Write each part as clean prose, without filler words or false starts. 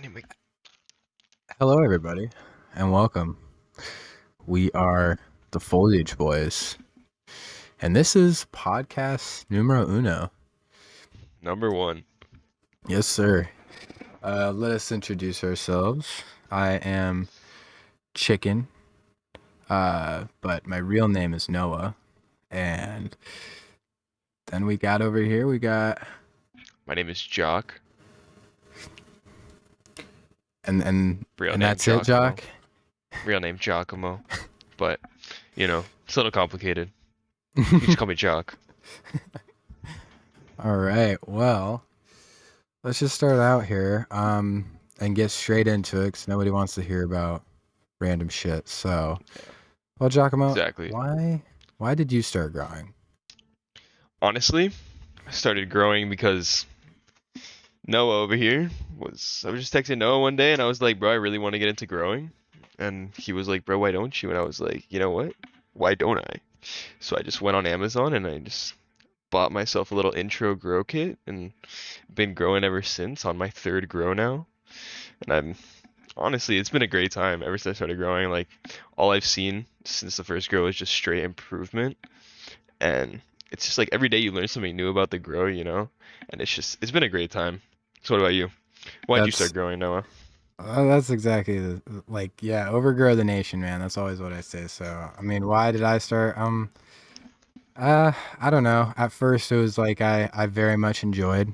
Anyway, Hello, everybody, and welcome. We are the Foliage Boys, and this is podcast numero uno. number one. Yes, sir. Let us introduce ourselves. I am Chicken, but my real name is Noah. And then we got over here, My name is Jock. and Real and name that's it, Giacomo. Jock. Real name Giacomo. But, it's a little complicated. You just call me Jock. All right. Well, let's just start out here, and get straight into it, because nobody wants to hear about random shit. So, well, Giacomo, Exactly. why did you start growing? Honestly, I started growing because Noah over here I was just texting Noah one day and I was like, bro, I really want to get into growing. And he was like, bro, why don't you? And I was like, you know what? Why don't I? So I just went on Amazon and I just bought myself a little intro grow kit and been growing ever since on my third grow now. And honestly, it's been a great time ever since I started growing. Like, all I've seen since the first grow is just straight improvement. And it's just like every day you learn something new about the grow, And it's been a great time. So what about you? Why'd you That's start growing, Noah? that's exactly yeah, overgrow the nation, man. That's always what I say. So, I mean, why did I start? I don't know. At first, it was like I very much enjoyed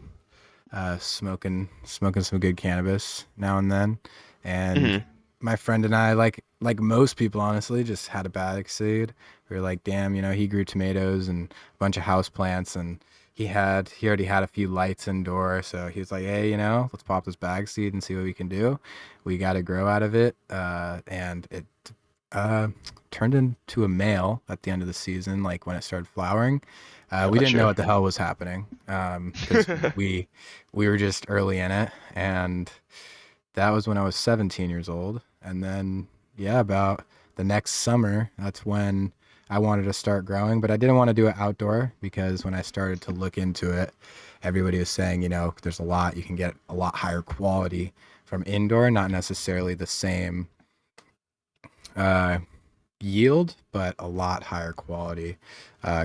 smoking some good cannabis now and then, and Hmm. my friend and I, like most people, honestly, just had a bad seed. We were like, damn, he grew tomatoes and a bunch of house plants, and he already had a few lights indoor, so he was like, hey, let's pop this bag seed and see what we can do. We got to grow out of it, and it uh, turned into a male at the end of the season, like when it started flowering. We didn't know Gotcha. what the hell was happening, because we were just early in it, and that was when I was 17 years old. And then, yeah, about the next summer, that's when I wanted to start growing, but I didn't want to do it outdoor, because when I started to look into it, everybody was saying, you can get a lot higher quality from indoor, not necessarily the same uh, yield, but a lot higher quality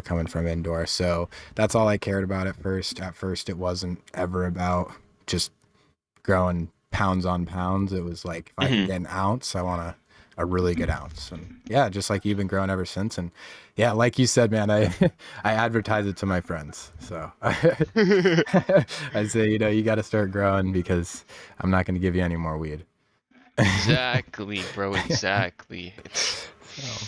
coming from indoor. So that's all I cared about at first. At first, it wasn't ever about just growing pounds on pounds. It was like, if I can Hmm. get an ounce, I want a really good ounce. And yeah, just like you've been growing ever since. And yeah, like you said, man, I I advertise it to my friends. So I say, you got to start growing, because I'm not going to give you any more weed. Exactly, bro, exactly. So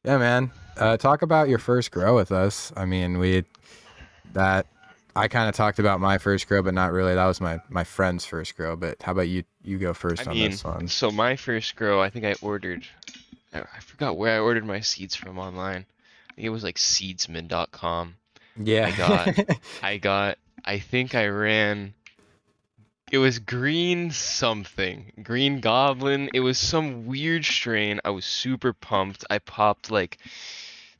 yeah, man. Talk about your first grow with us. I mean, that I kind of talked about my first grow, but not really. That was my friend's first grow. But how about you? You go I first on mean, this one. so my first grow, I think I forgot where I ordered my seeds from online. I think it was like seedsman.com. Yeah. I got, I got, I think I ran It was green something. Green Goblin. It was some weird strain. I was super pumped. I popped like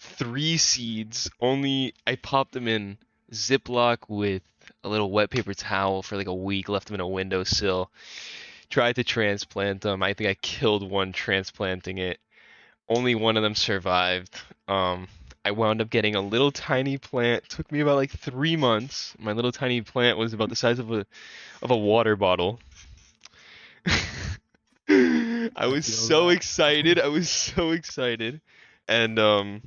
3 seeds. I popped them in Ziploc with a little wet paper towel for like a week, left them in a windowsill. Tried to transplant them. I think I killed one transplanting it. Only one of them survived. I wound up getting a little tiny plant. Took me about like 3 months. My little tiny plant was about the size of a water bottle. I I was feel so that. excited. I was so excited. And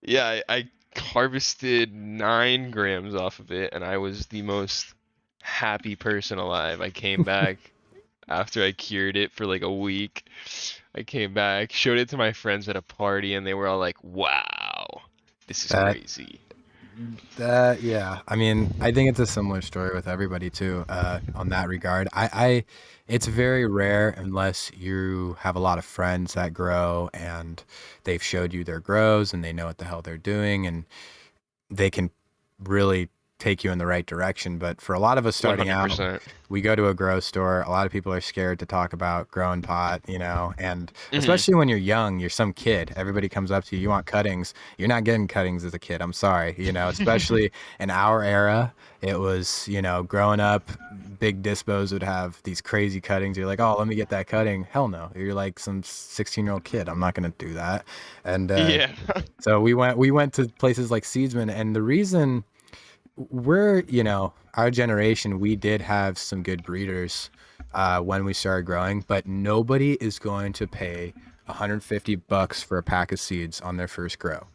yeah, I harvested 9 grams off of it, and I was the most happy person alive. I came back after I cured it for like a week. I came back, showed it to my friends at a party, and they were all like, "Wow, this is That crazy." yeah. I mean, I think it's a similar story with everybody too. On that regard, it's very rare, unless you have a lot of friends that grow and they've showed you their grows and they know what the hell they're doing, and they can really take you in the right direction. But for a lot of us starting out, 100%. we go to a grow store. A lot of people are scared to talk about growing pot, and Hmm. especially when you're young, you're some kid. Everybody comes up to you, you want cuttings. You're not getting cuttings as a kid. I'm sorry, especially in our era, it was, growing up, big dispos would have these crazy cuttings. You're like, oh, let me get that cutting. Hell no. You're like some 16-year-old kid. I'm not going to do that. And Yeah. so we went to places like Seedsman, and the reason our generation, we did have some good breeders when we started growing, but nobody is going to pay $150 for a pack of seeds on their first grow.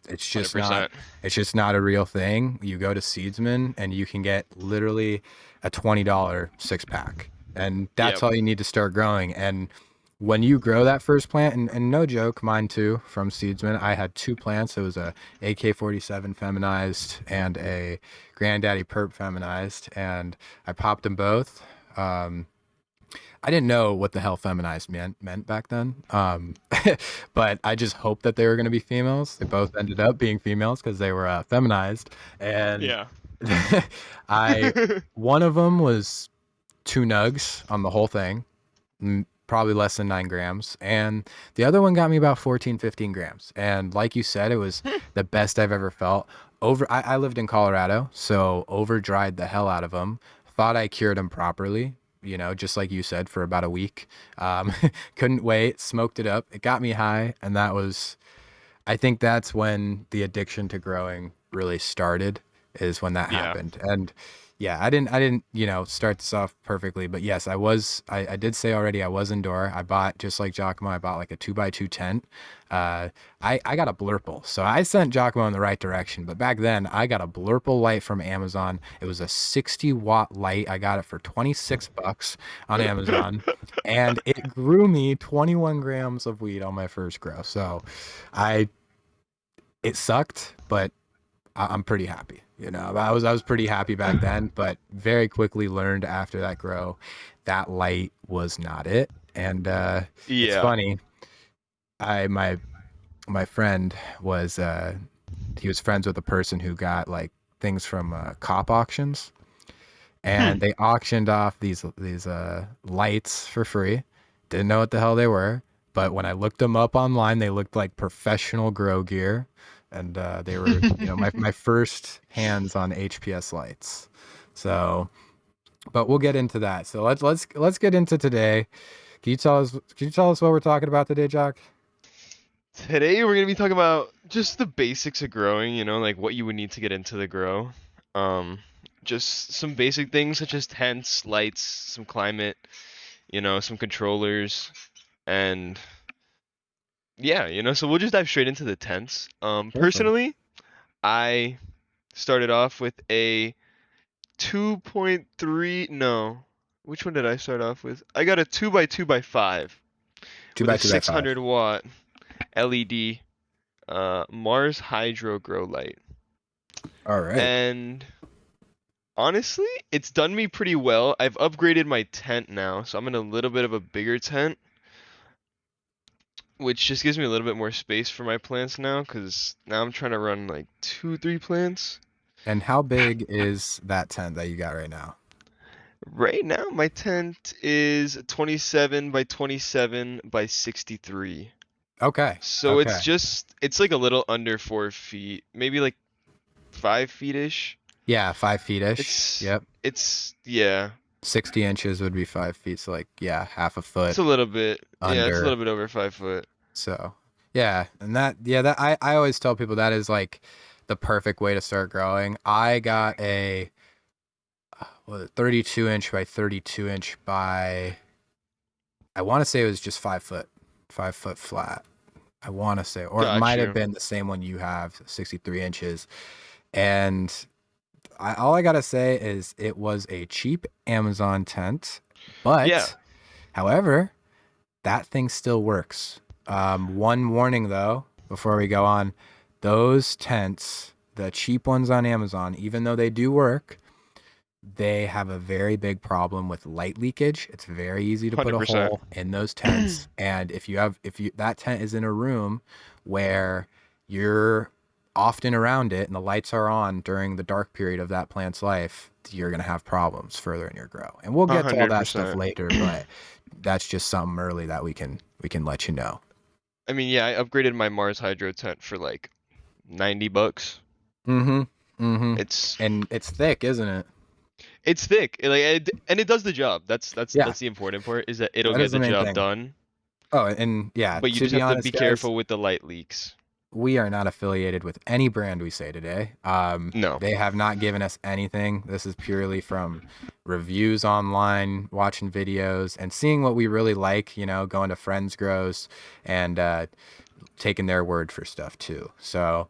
It's just not 100%. it's just not a real thing. You go to Seedsman and you can get literally a $20 six pack, and that's Yep. all you need to start growing. And when you grow that first plant, and no joke, mine too, from Seedsman, I had two plants. It was a AK-47 feminized and a Granddaddy Perp feminized, and I popped them both. I didn't know what the hell feminized meant back then, but I just hoped that they were going to be females. They both ended up being females because they were feminized, and Yeah. I one of them was 2 nugs on the whole thing, probably less than 9 grams. And the other one got me about 14, 15 grams. And like you said, it was the best I've ever felt. I lived in Colorado, so over dried the hell out of them. Thought I cured them properly, just like you said, for about a week. Couldn't wait, smoked it up. It got me high. And I think that's when the addiction to growing really started, is when that Yeah. happened. And yeah, I didn't, start this off perfectly, but yes, I did say already I was indoor. I bought, just like Giacomo, I bought like a 2x2 tent. I got a Blurple. So I sent Giacomo in the right direction, but back then I got a Blurple light from Amazon. It was a 60-watt light. I got it for $26 on Amazon, and it grew me 21 grams of weed on my first grow. So I, it sucked, but I'm pretty happy. I was pretty happy back then, but very quickly learned after that grow that light was not it. And it's Yeah. funny. My friend was he was friends with a person who got like things from cop auctions, Hmm. and they auctioned off these lights for free. Didn't know what the hell they were, but when I looked them up online, they looked like professional grow gear, and they were, my first hands on HPS lights. So, but we'll get into that. So let's get into today. Can you tell us what we're talking about today, Jock? Today we're gonna be talking about just the basics of growing, like what you would need to get into the grow. Um, just some basic things such as tents, lights, some climate, some controllers, and yeah, so we'll just dive straight into the tents. Perfect. Personally, I started off with a 2.3, no. Which one did I start off with? I got a 2 by 2 by 5 Two with by a two by five. 600-watt LED Mars Hydro grow light. All right. And honestly, it's done me pretty well. I've upgraded my tent now, so I'm in a little bit of a bigger tent, which just gives me a little bit more space for my plants now, because now I'm trying to run like 2, 3 plants. And how big is that tent that you got right now? Right now, my tent is 27 by 27 by 63. Okay. So Okay. it's like a little under 4 feet, maybe like 5 feet-ish. Yeah, 5 feet-ish. It's, Yep. yeah, 60 inches would be 5 feet. So like, yeah, half a it's foot a little bit, yeah, it's a under. little bit over 5 foot. So yeah, and I always tell people that is like the perfect way to start growing. I got a 32 inch by 32 inch by, I want to say it was just 5 foot, 5 foot flat. I want to say, or it Got might have you. been the same one you have, 63 inches. And all I gotta say is it was a cheap Amazon tent, Yeah, but however, that thing still works. One warning though, before we go on, those tents, the cheap ones on Amazon, even though they do work, they have a very big problem with light leakage. It's very easy to put a 100%. hole in those tents, and if that tent is in a room where you're often around it and the lights are on during the dark period of that plant's life, you're going to have problems further in your grow. And we'll get to all that stuff 100%. later, but that's just something early that we can let you know. I mean, yeah, I upgraded my Mars Hydro tent for like $90. Mm-hmm. Mm-hmm. It's And it's thick, isn't it? it's thick, and it does the job. Yeah, That's the important part, is that it'll that get is the the main job thing. done. Oh, and yeah, But you to just be have to be honest, guys, careful with the light leaks. we are not affiliated with any brand we say today. No. They have not given us anything. This is purely from reviews online, watching videos, and seeing what we really like, going to friends grows and taking their word for stuff too. So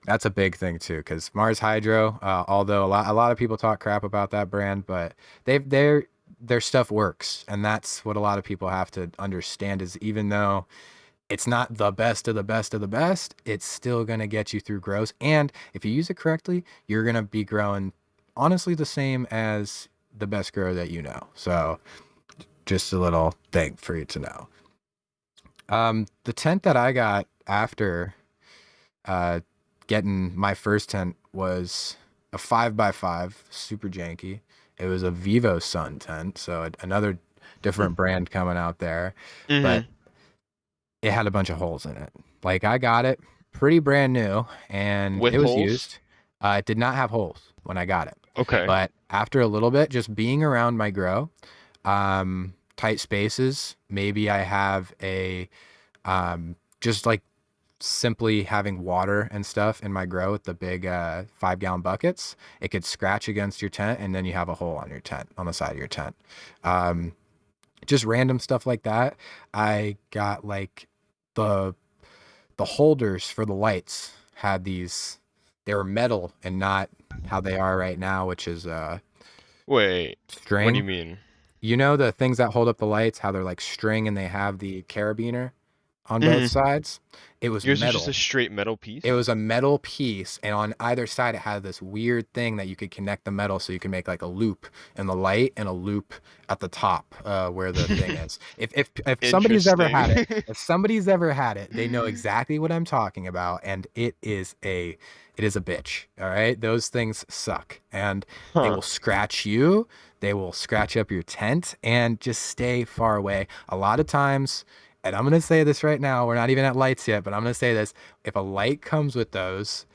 that's a big thing too, because Mars Hydro, although a lot of people talk crap about that brand, but their stuff works, and that's what a lot of people have to understand is even though it's not the best of the best of the best, it's still going to get you through grows. And if you use it correctly, you're going to be growing honestly the same as the best grower that you know. So just a little thing for you to know. The tent that I got after getting my first tent was a 5x5, super janky. It was a Vivo Sun tent, so another different brand coming out there. But Mm-hmm. it had a bunch of holes in it. Like I got it pretty brand new and With it was holes? used. It did not have holes when I got it. Okay. But after a little bit, just being around my grow, tight spaces, maybe I have just like simply having water and stuff in my grow with the big 5-gallon buckets, it could scratch against your tent and then you have a hole on your tent, on the side of your tent. Just random stuff like that. I got like the holders for the lights had these, they were metal and not how they are right now, which is Wait, what do you string. mean? You know the things that hold up the lights, how they're like string and they have the carabiner on both Mm-hmm. sides? It was Yours is just a metal. straight metal It piece? was a metal piece, and on either side, it had this weird thing that you could connect the metal, so you can make like a loop in the light and a loop at the top where the thing is. If somebody's ever had it, Interesting. if somebody's ever had it, they know exactly what I'm talking about, and it is a bitch. All right, those things suck, and they Huh. will scratch you. They will scratch up your tent, and just stay far away. A lot of times. And I'm going to say this right now. We're not even at lights yet, but I'm going to say this. If a light comes with those,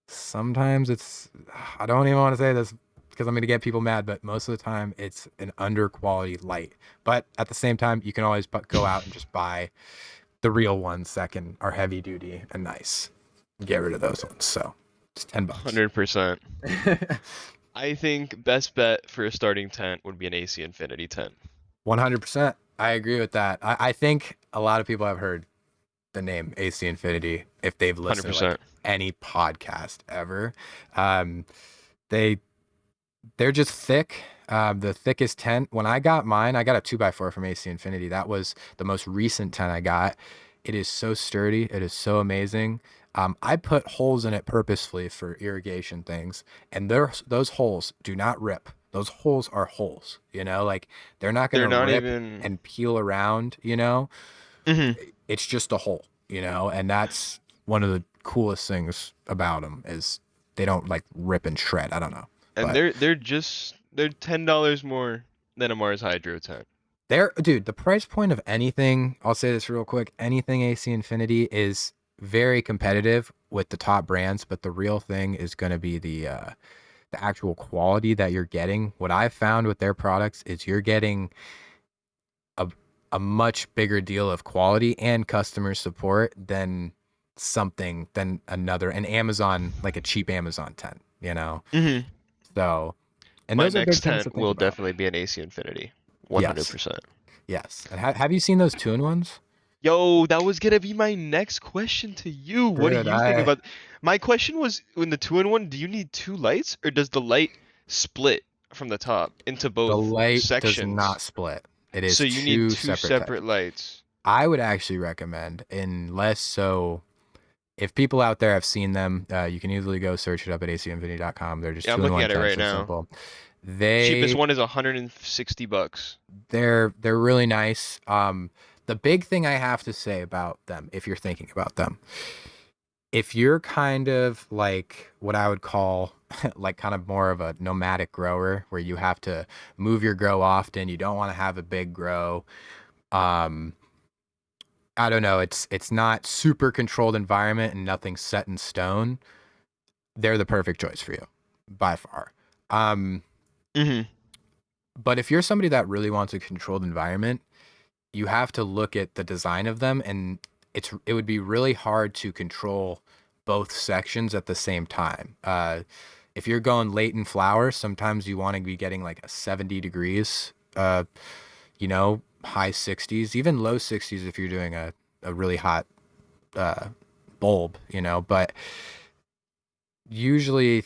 sometimes I don't even want to say this because I'm going to get people mad, but most of the time it's an under quality light. But at the same time, you can always go out and just buy the real ones that are heavy duty and nice. Get rid of those ones. So it's $10. 100%. I think best bet for a starting tent would be an AC Infinity tent. 100%. I agree with that. I think a lot of people have heard the name AC Infinity if they've listened to like 100%. any podcast ever. Um, they they're just thick. The thickest tent. When I got mine, I got a 2x4 from AC Infinity. That was the most recent tent I got. It is so sturdy. It is so amazing. I put holes in it purposefully for irrigation things, and those holes do not rip. Those holes are holes, like they're not They're gonna not rip even. and peel around. Mhm. It's just a hole, and that's one of the coolest things about them is they don't like rip and shred. I don't know, And but they're $10 more than a Mars Hydro tent. dude, the price point of anything, I'll say this real quick, anything AC Infinity is very competitive with the top brands, but the real thing is going to be the actual quality that you're getting. What I've found with their products is you're getting a a much bigger deal of quality and customer support than an Amazon, like a cheap Amazon tent. Mhm. So, and My those are big next things to tent think will about. definitely be an AC Infinity. Yes. 100%. Yes. And have you seen those Tune ones? Yo, that was gonna be my next question to you. What do Dude, you think about? My question was, in the two-in-one, do you need two lights, or does the light split from the top into the both light does sections? not split. It So is you need two two separate types. separate lights. I would actually recommend, unless so, if people out there have seen them, you can easily go search it up at acmvinity.com. They're just Yeah, I'm looking two-in-one at it tents, right so now. simple. Cheapest They one is $160. they're really nice. The big thing I have to say about them, if you're thinking about them, If you're kind of like what I would call like kind of more of a nomadic grower where you have to move your grow often, you don't want to have a big grow. Um, I don't know, it's not super controlled environment and nothing set in stone. They're the perfect choice for you by far. Um, Hmm. but if you're somebody that really wants a controlled environment, you have to look at the design of them, and it would be really hard to control both sections at the same time. If you're going late in flower, sometimes you want to be getting like a 70 degrees, high 60s, even low 60s if you're doing a really hot uh, bulb, but usually,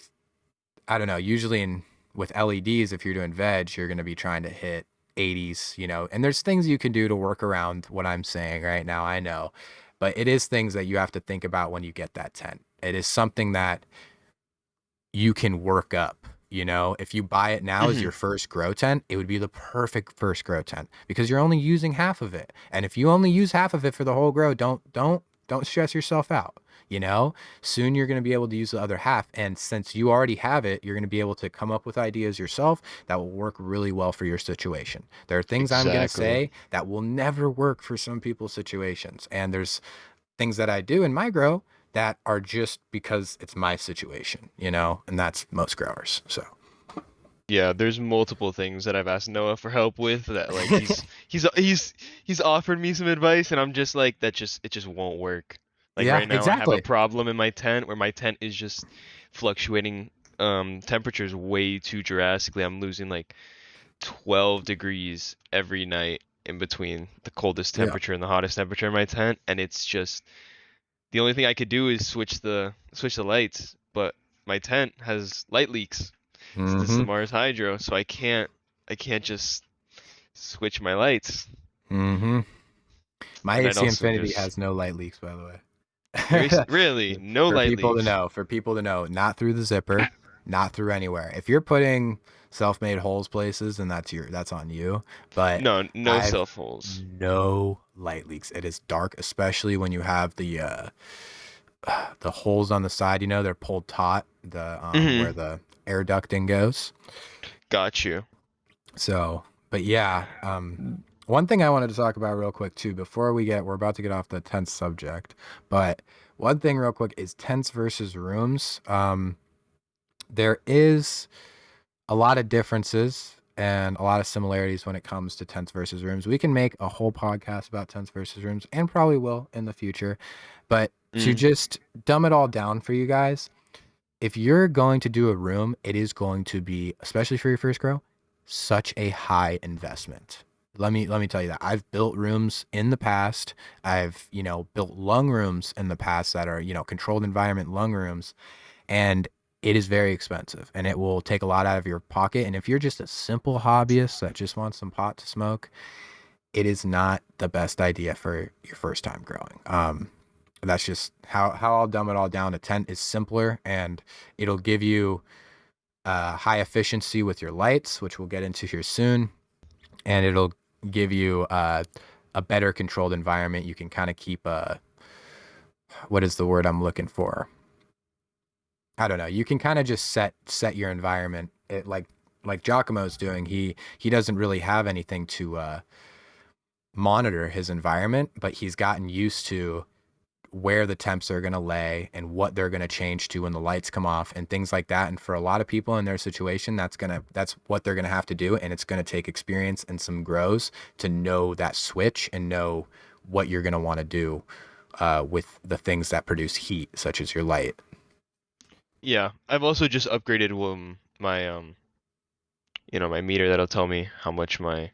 I don't know, usually with LEDs, if you're doing veg, you're going to be trying to hit 80s, and there's things you can do to work around what I'm saying right now. I know, but it is things that you have to think about when you get that tent. It is something that you can work up. If you buy it now as Hmm. your first grow tent, it would be the perfect first grow tent because you're only using half of it. And if you only use half of it for the whole grow, don't stress yourself out. You know, soon you're going to be able to use the other half. And since you already have it, you're going to be able to come up with ideas yourself that will work really well for your situation. There are things I'm going to Exactly. say that will never work for some people's situations. And there's things that I do in my grow that are just because it's my situation, and that's most growers. So, Yeah, there's multiple things that I've asked Noah for help with that like he's offered me some advice and I'm just like it just won't work. Like yeah, right now I have a exactly. problem in my tent where my tent is just fluctuating temperatures way too drastically. I'm losing like 12 degrees every night in between the coldest Yeah. temperature and the hottest temperature in my tent, and it's just the only thing I could do is switch the lights, but my tent has light leaks. This is the Mm-hmm. Mars Hydro, so I can't just switch my lights. Mm-hmm. My And I'd AC also Infinity just has no light leaks, by the way. really no For light people to leaks. know, not through the zipper, not through anywhere. If you're putting self-made holes places, then that's on you. But No I've self holes. no light leaks. It is dark, especially when you have the holes on the side, they're pulled taut, the where Hmm. the air ducting goes. Got you. So, but yeah, one thing I wanted to talk about real quick too, before we're about to get off the tense subject, but one thing real quick is tents versus rooms. There is a lot of differences and a lot of similarities when it comes to tents versus rooms. We can make a whole podcast about tents versus rooms and probably will in the future. But to Mm. just dumb it all down for you guys, if you're going to do a room, it is going to be, especially for your first grow, such a high investment. Let me tell you that. I've built rooms in the past. I've, built lung rooms in the past that are, controlled environment lung rooms, and it is very expensive and it will take a lot out of your pocket. And if you're just a simple hobbyist that just wants some pot to smoke, it is not the best idea for your first time growing. That's just how I'll dumb it all down. A tent is simpler and it'll give you high efficiency with your lights, which we'll get into here soon, and it'll give you a better controlled environment. You can kind of keep what is the word I'm looking for? I don't know. You can kind of just set your environment. It like Giacomo's doing. He doesn't really have anything to monitor his environment, but he's gotten used to where the temps are going to lay and what they're going to change to when the lights come off and things like that. And for a lot of people in their situation, that's what they're going to have to do. And it's going to take experience and some grows to know that switch and know what you're going to want to do with the things that produce heat, such as your light. Yeah, I've also just upgraded my my meter that'll tell me how much my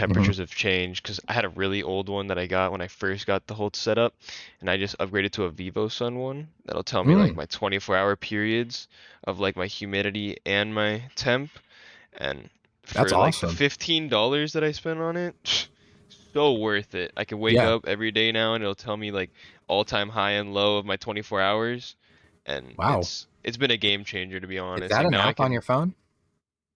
Hmm. temperatures have changed because I had a really old one that I got when I first got the whole setup, and I just upgraded to a VivoSun one that'll tell me like Mm, my 24-hour periods of like my humidity and my temp, and that's for like the awesome. $15 that I spent on it, so worth it. I can wake Yeah. up every day now and it'll tell me like all-time high and low of my 24 hours, and Wow. it's been a game changer to be Is honest. that Like an now I app on can your phone?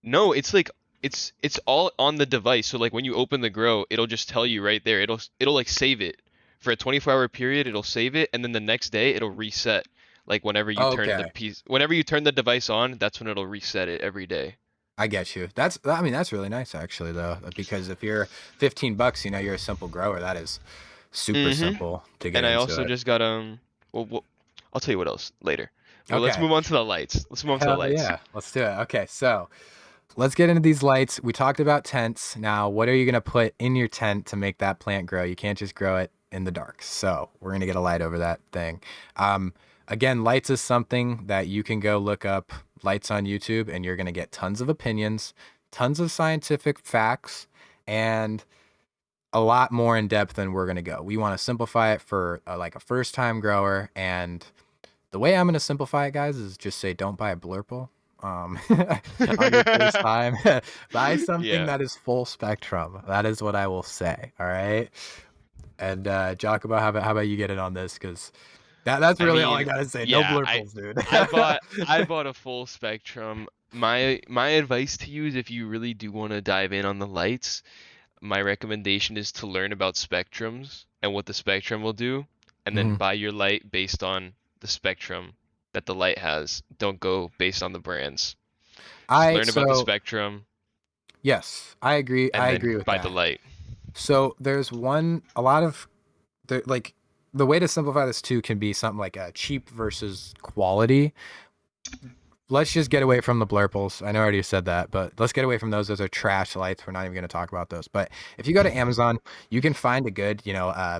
no, it's like it's all on the device. So like when you open the grow, it'll just tell you right there. It'll like save it for a 24-hour period, it'll save it, and then the next day it'll reset. Like Okay. whenever you turn the device on, that's when it'll reset it every day. I get you. I mean, that's really nice actually though, because if you're $15, you're a simple grower. That is super Mm-hmm. simple to get And I into also it. just got well, I'll tell you what else later. Well, let's Okay. move on to the lights. Let's move on to the Hell lights. yeah. Let's do it. Okay. So let's get into these lights. We talked about tents. Now, what are you going to put in your tent to make that plant grow? You can't just grow it in the dark. So we're going to get a light over that thing. Again, lights is something that you can go look up lights on YouTube, and you're going to get tons of opinions, tons of scientific facts, and a lot more in depth than we're going to go. We want to simplify it for like a first time grower. And the way I'm going to simplify it, guys, is just say don't buy a blurple on your first time. Buy something Yeah. that is full spectrum. That is what I will say. All right. And Giacomo, how about you get it on this? Because that's I really all I mean, gotta say. No yeah, blurples, dude. I bought a full spectrum. My advice to you is if you really do want to dive in on the lights, my recommendation is to learn about spectrums and what the spectrum will do, and then Mhm. buy your light based on the spectrum that the light has. Don't go based on the brands. Just I learn about the so spectrum yes, I agree. I and agree then with buy the that. light. So there's a lot of like the way to simplify this too can be something like a cheap versus quality. Let's just get away from the blurples. I know I already said that, but let's get away from those. Those are trash lights. We're not even going to talk about those. But if you go to Amazon, you can find a good,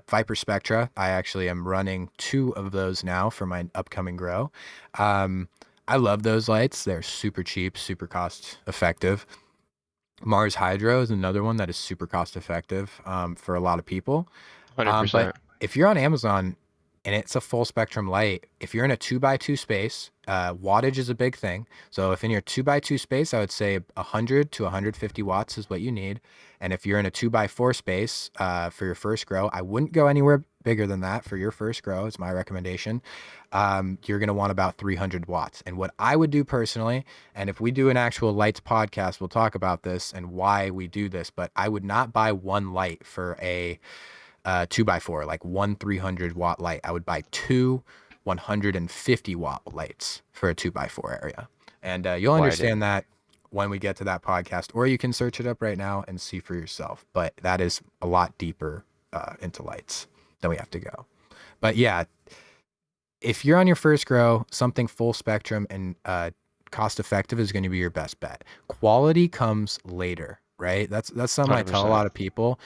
Viper Spectra. I actually am running 2 of those now for my upcoming grow. I love those lights. They're super cheap, super cost effective. Mars Hydro is another one that is super cost effective for a lot of people. But 100%. if you're on Amazon and it's a full spectrum light, if you're in a 2x2 space, wattage is a big thing. So if in your 2x2 space, I would say 100 to 150 watts is what you need. And if you're in a 2x4 space for your first grow, I wouldn't go anywhere bigger than that for your first grow. It's my recommendation. You're going to want about 300 watts. And what I would do personally, and if we do an actual lights podcast, we'll talk about this and why we do this, but I would not buy one light for a 2x4, like one 300 watt light. I would buy 2 150 watt lights for a 2x4 area. And you'll Why did? understand that when we get to that podcast, or you can search it up right now and see for yourself. But that is a lot deeper into lights than we have to go. But yeah, if you're on your first grow, something full spectrum and cost effective is going to be your best bet. Quality comes later, right? That's something I tell a 100%. lot of people.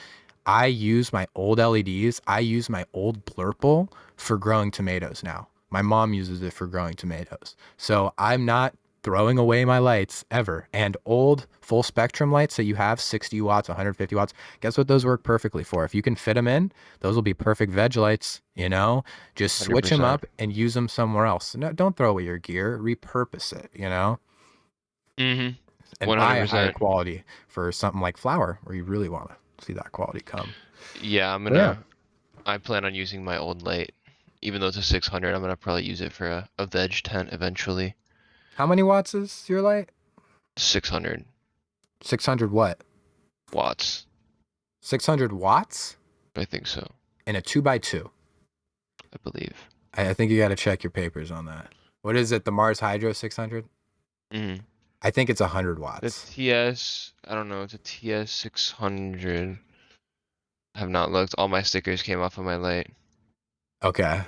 I use my old LEDs. I use my old Blurple for growing tomatoes now. My mom uses it for growing tomatoes. So I'm not throwing away my lights ever. And old full spectrum lights that you have, 60 watts, 150 watts, guess what those work perfectly for? If you can fit them in, those will be perfect veg lights, Just switch them 100%. up and use them somewhere else. No, don't throw away your gear, repurpose it, Mm-hmm. and buy a higher 100%. quality for something like flour where you really want to see that quality come. Yeah, But yeah. I plan on using my old light. Even though it's a 600, I'm gonna probably use it for a veg tent eventually. How many watts is your light? 600 600 what? watts. 600 watts I think so. in a 2x2. I believe. I think you got to check your papers on that. What is it? The Mars Hydro 600? Mm-hmm. I think it's 100 The watts. TS, I don't know, it's a TS 600. I have not looked. All my stickers came off of my light. Okay.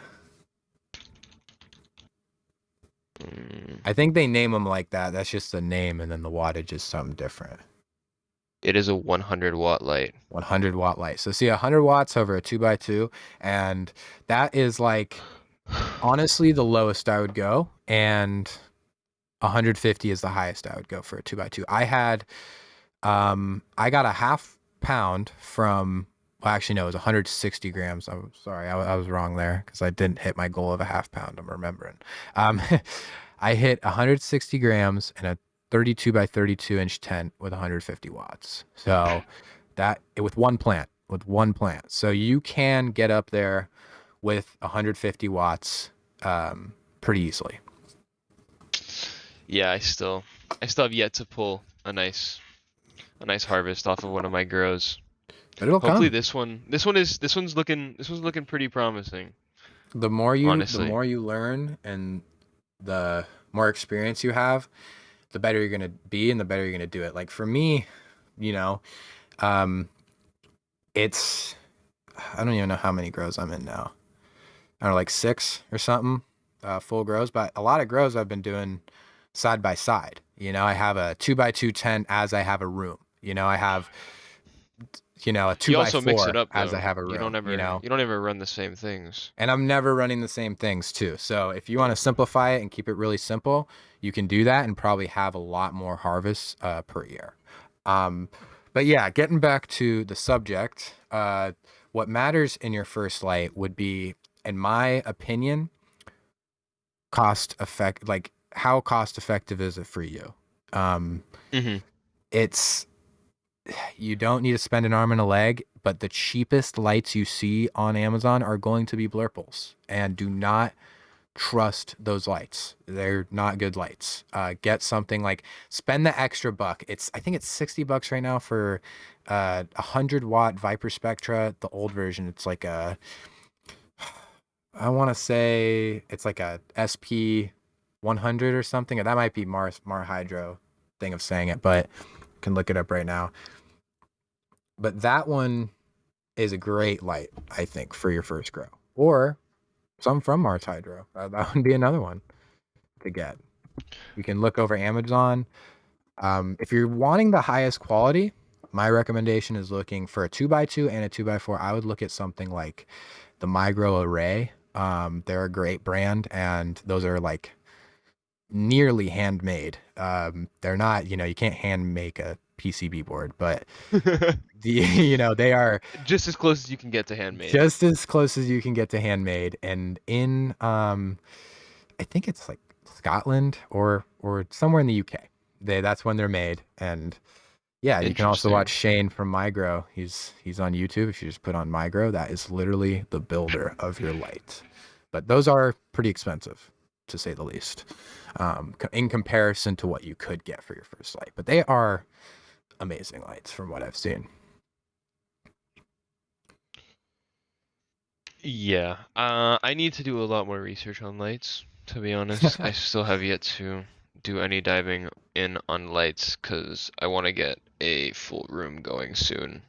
Mm. I think they name them like that. That's just the name, and then the wattage is something different. It is a 100 watt light. 100 watt light. So see, 100 watts over a 2x2, and that is like honestly the lowest I would go, and 150 is the highest I would go for a 2x2. I got a half pound from, well, actually, no, it was 160 grams. I'm sorry, I was wrong there because I didn't hit my goal of a half pound. I'm remembering. Um, I hit 160 grams in a 32 by 32 inch tent with 150 watts. So with one plant, So you can get up there with 150 watts pretty easily. Yeah, I still have yet to pull a nice harvest off of one of my grows. But it'll Hopefully come. this one's looking pretty promising, The honestly. more you learn and the more experience you have, the better you're gonna be and the better you're gonna do it. Like for me, you know, um, it's I don't even know how many grows I'm in now. I don't know, like 6 or something, full grows. But a lot of grows I've been doing side by side. I have a 2x2 tent as I have a room. I have a two You by also mix it four up as I though. have a You don't room. ever you don't ever run the same things. And I'm never running the same things too. So if you want to simplify it and keep it really simple, you can do that and probably have a lot more harvests per year. Um, but yeah, getting back to the subject, what matters in your first light would be, in my opinion, like how cost effective is it for you? Um, Hmm. it's you don't need to spend an arm and a leg, but the cheapest lights you see on Amazon are going to be blurples, and do not trust those lights. They're not good lights. Get something like spend the extra buck. I think it's $60 right now for 100-watt Viper Spectra. The old version, it's like I want to say it's like a SP 100 or something. That might be Mar Hydro thing of saying it, but I can look it up right now. But that one is a great light, I think, for your first grow. Or some from Mars Hydro. That would be another one to get. You can look over Amazon. If you're wanting the highest quality, my recommendation is looking for a 2x2 and a 2x4. I would look at something like the Migro Array. They're a great brand, and those are like nearly handmade. They're not, you can't hand make a PCB board, but they are Just as close as you can get to handmade. just as close as you can get to handmade. And in I think it's like Scotland or somewhere in the UK. That's when they're made. And yeah, you can also watch Interesting. Shane from Migro. He's on YouTube. If you just put on Migro, that is literally the builder of your light. But those are pretty expensive, to say the least, in comparison to what you could get for your first light. But they are amazing lights from what I've seen. Yeah. I need to do a lot more research on lights, to be honest. I still have yet to do any diving in on lights because I want to get a full room going soon.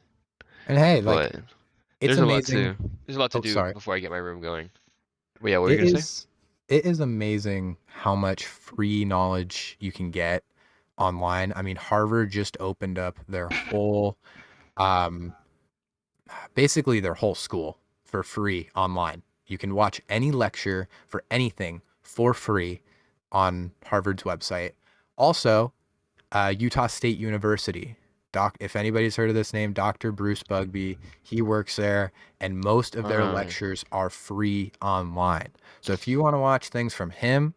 And hey, like But it's there's a lot amazing. to there's a lot to Oh, do sorry. before I get my room going. But yeah, what were you It gonna say? is it is amazing how much free knowledge you can get online. I mean, Harvard just opened up their whole um basically their whole school for free online. You can watch any lecture for anything for free on Harvard's website. Also, Utah State University. If anybody's heard of this name, Dr. Bruce Bugby, he works there, and most of their Um, lectures are free online. So if you want to watch things from him,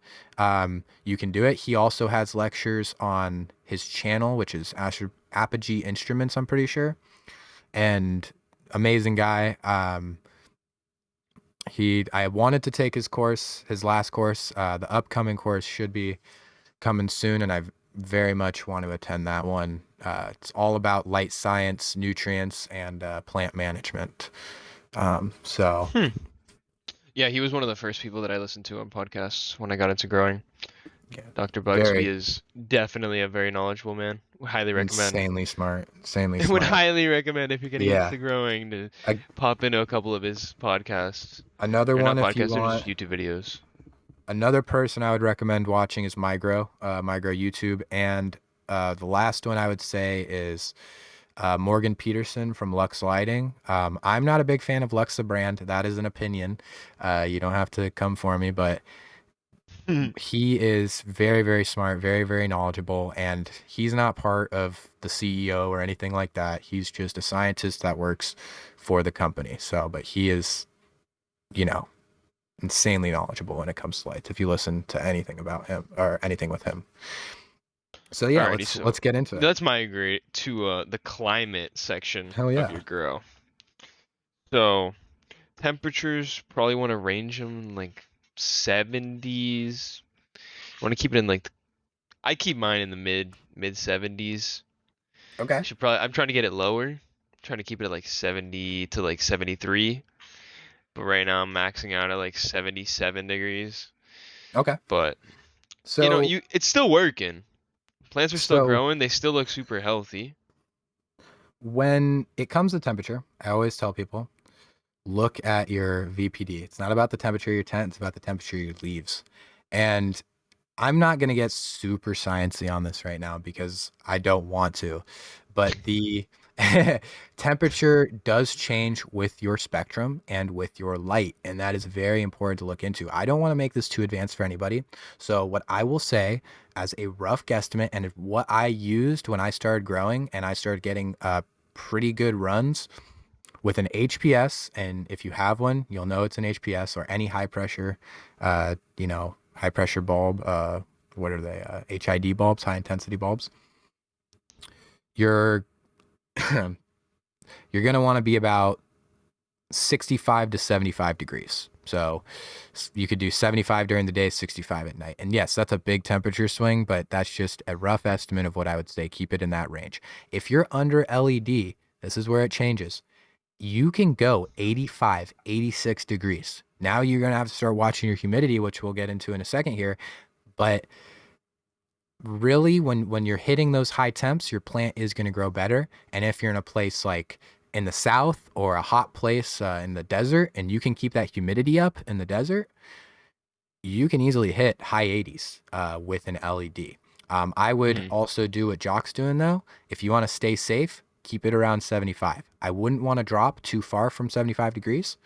you can do it. He also has lectures on his channel, which is Apogee Instruments, I'm pretty sure, and amazing guy. I wanted to take his course, his last course. The upcoming course should be coming soon, and I very much want to attend that one. It's all about light science, nutrients, and plant management. So hmm. Yeah, he was one of the first people that I listened to on podcasts when I got into growing. yeah, Dr. Bugsby very is definitely a very knowledgeable man. Would highly recommend. insanely smart, insanely Would smart. highly recommend if you're getting Yeah, into growing to I, pop into a couple of his podcasts. another Or not one if you podcasts, they're want. just YouTube videos. Another person I would recommend watching is Migro YouTube, and the last one I would say is Morgan Peterson from Lux Lighting. I'm not a big fan of Lux the brand. That is an opinion. You don't have to come for me, but he is very, very smart, very, very knowledgeable, and he's not part of the CEO or anything like that. He's just a scientist that works for the company. So, but he is, you know, insanely knowledgeable when it comes to lights. If you listen to anything about him or anything with him. So yeah, Alrighty, let's so let's get into it. let's migrate to the climate section Hell of yeah. your grow. So temperatures probably want to range them like 70s. Want to keep it in like I keep mine in the mid 70s. Okay. Should probably I'm trying to get it lower. trying to keep it at like 70 to like 73. But right now I'm maxing out at like 77 degrees. Okay. But So it's still working. Plants are still so growing. They still look super healthy. when it comes to temperature, I always tell people, look at your VPD. It's not about the temperature of your tent, it's about the temperature of your leaves. And I'm not going to get super sciencey on this right now because I don't want to, but the temperature does change with your spectrum and with your light, and that is very important to look into. I don't want to make this too advanced for anybody. So what I will say as a rough guesstimate and what I used when I started growing and I started getting pretty good runs with an HPS, and if you have one, you'll know it's an HPS or any high pressure, high pressure bulb. What are they? HID bulbs, high intensity bulbs. You're you're gonna want to be about 65 to 75 degrees. So you could do 75 during the day, 65 at night. And yes, that's a big temperature swing, but that's just a rough estimate of what I would say. Keep it in that range. If you're under LED, this is where it changes. You can go 85, 86 degrees. Now you're going to have to start watching your humidity, which we'll get into in a second here. But really, when you're hitting those high temps, your plant is going to grow better. And if you're in a place like in the south or a hot place in the desert, and you can keep that humidity up in the desert, you can easily hit high 80s with an LED. I would also do what Jock's doing, though. If you want to stay safe, keep it around 75. I wouldn't want to drop too far from 75 degrees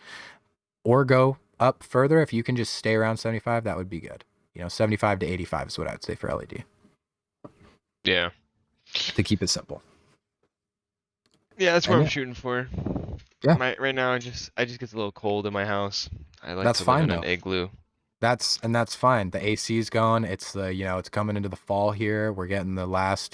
or go up further. If you can just stay around 75, that would be good. 75 to 85 is what I would say for LED. Yeah. To keep it simple. Yeah, that's what I'm shooting for. Yeah. Right now, I just gets a little cold in my house. I like That's to fine, live in though. an igloo. That's fine. The AC's going. It's it's coming into the fall here. We're getting the last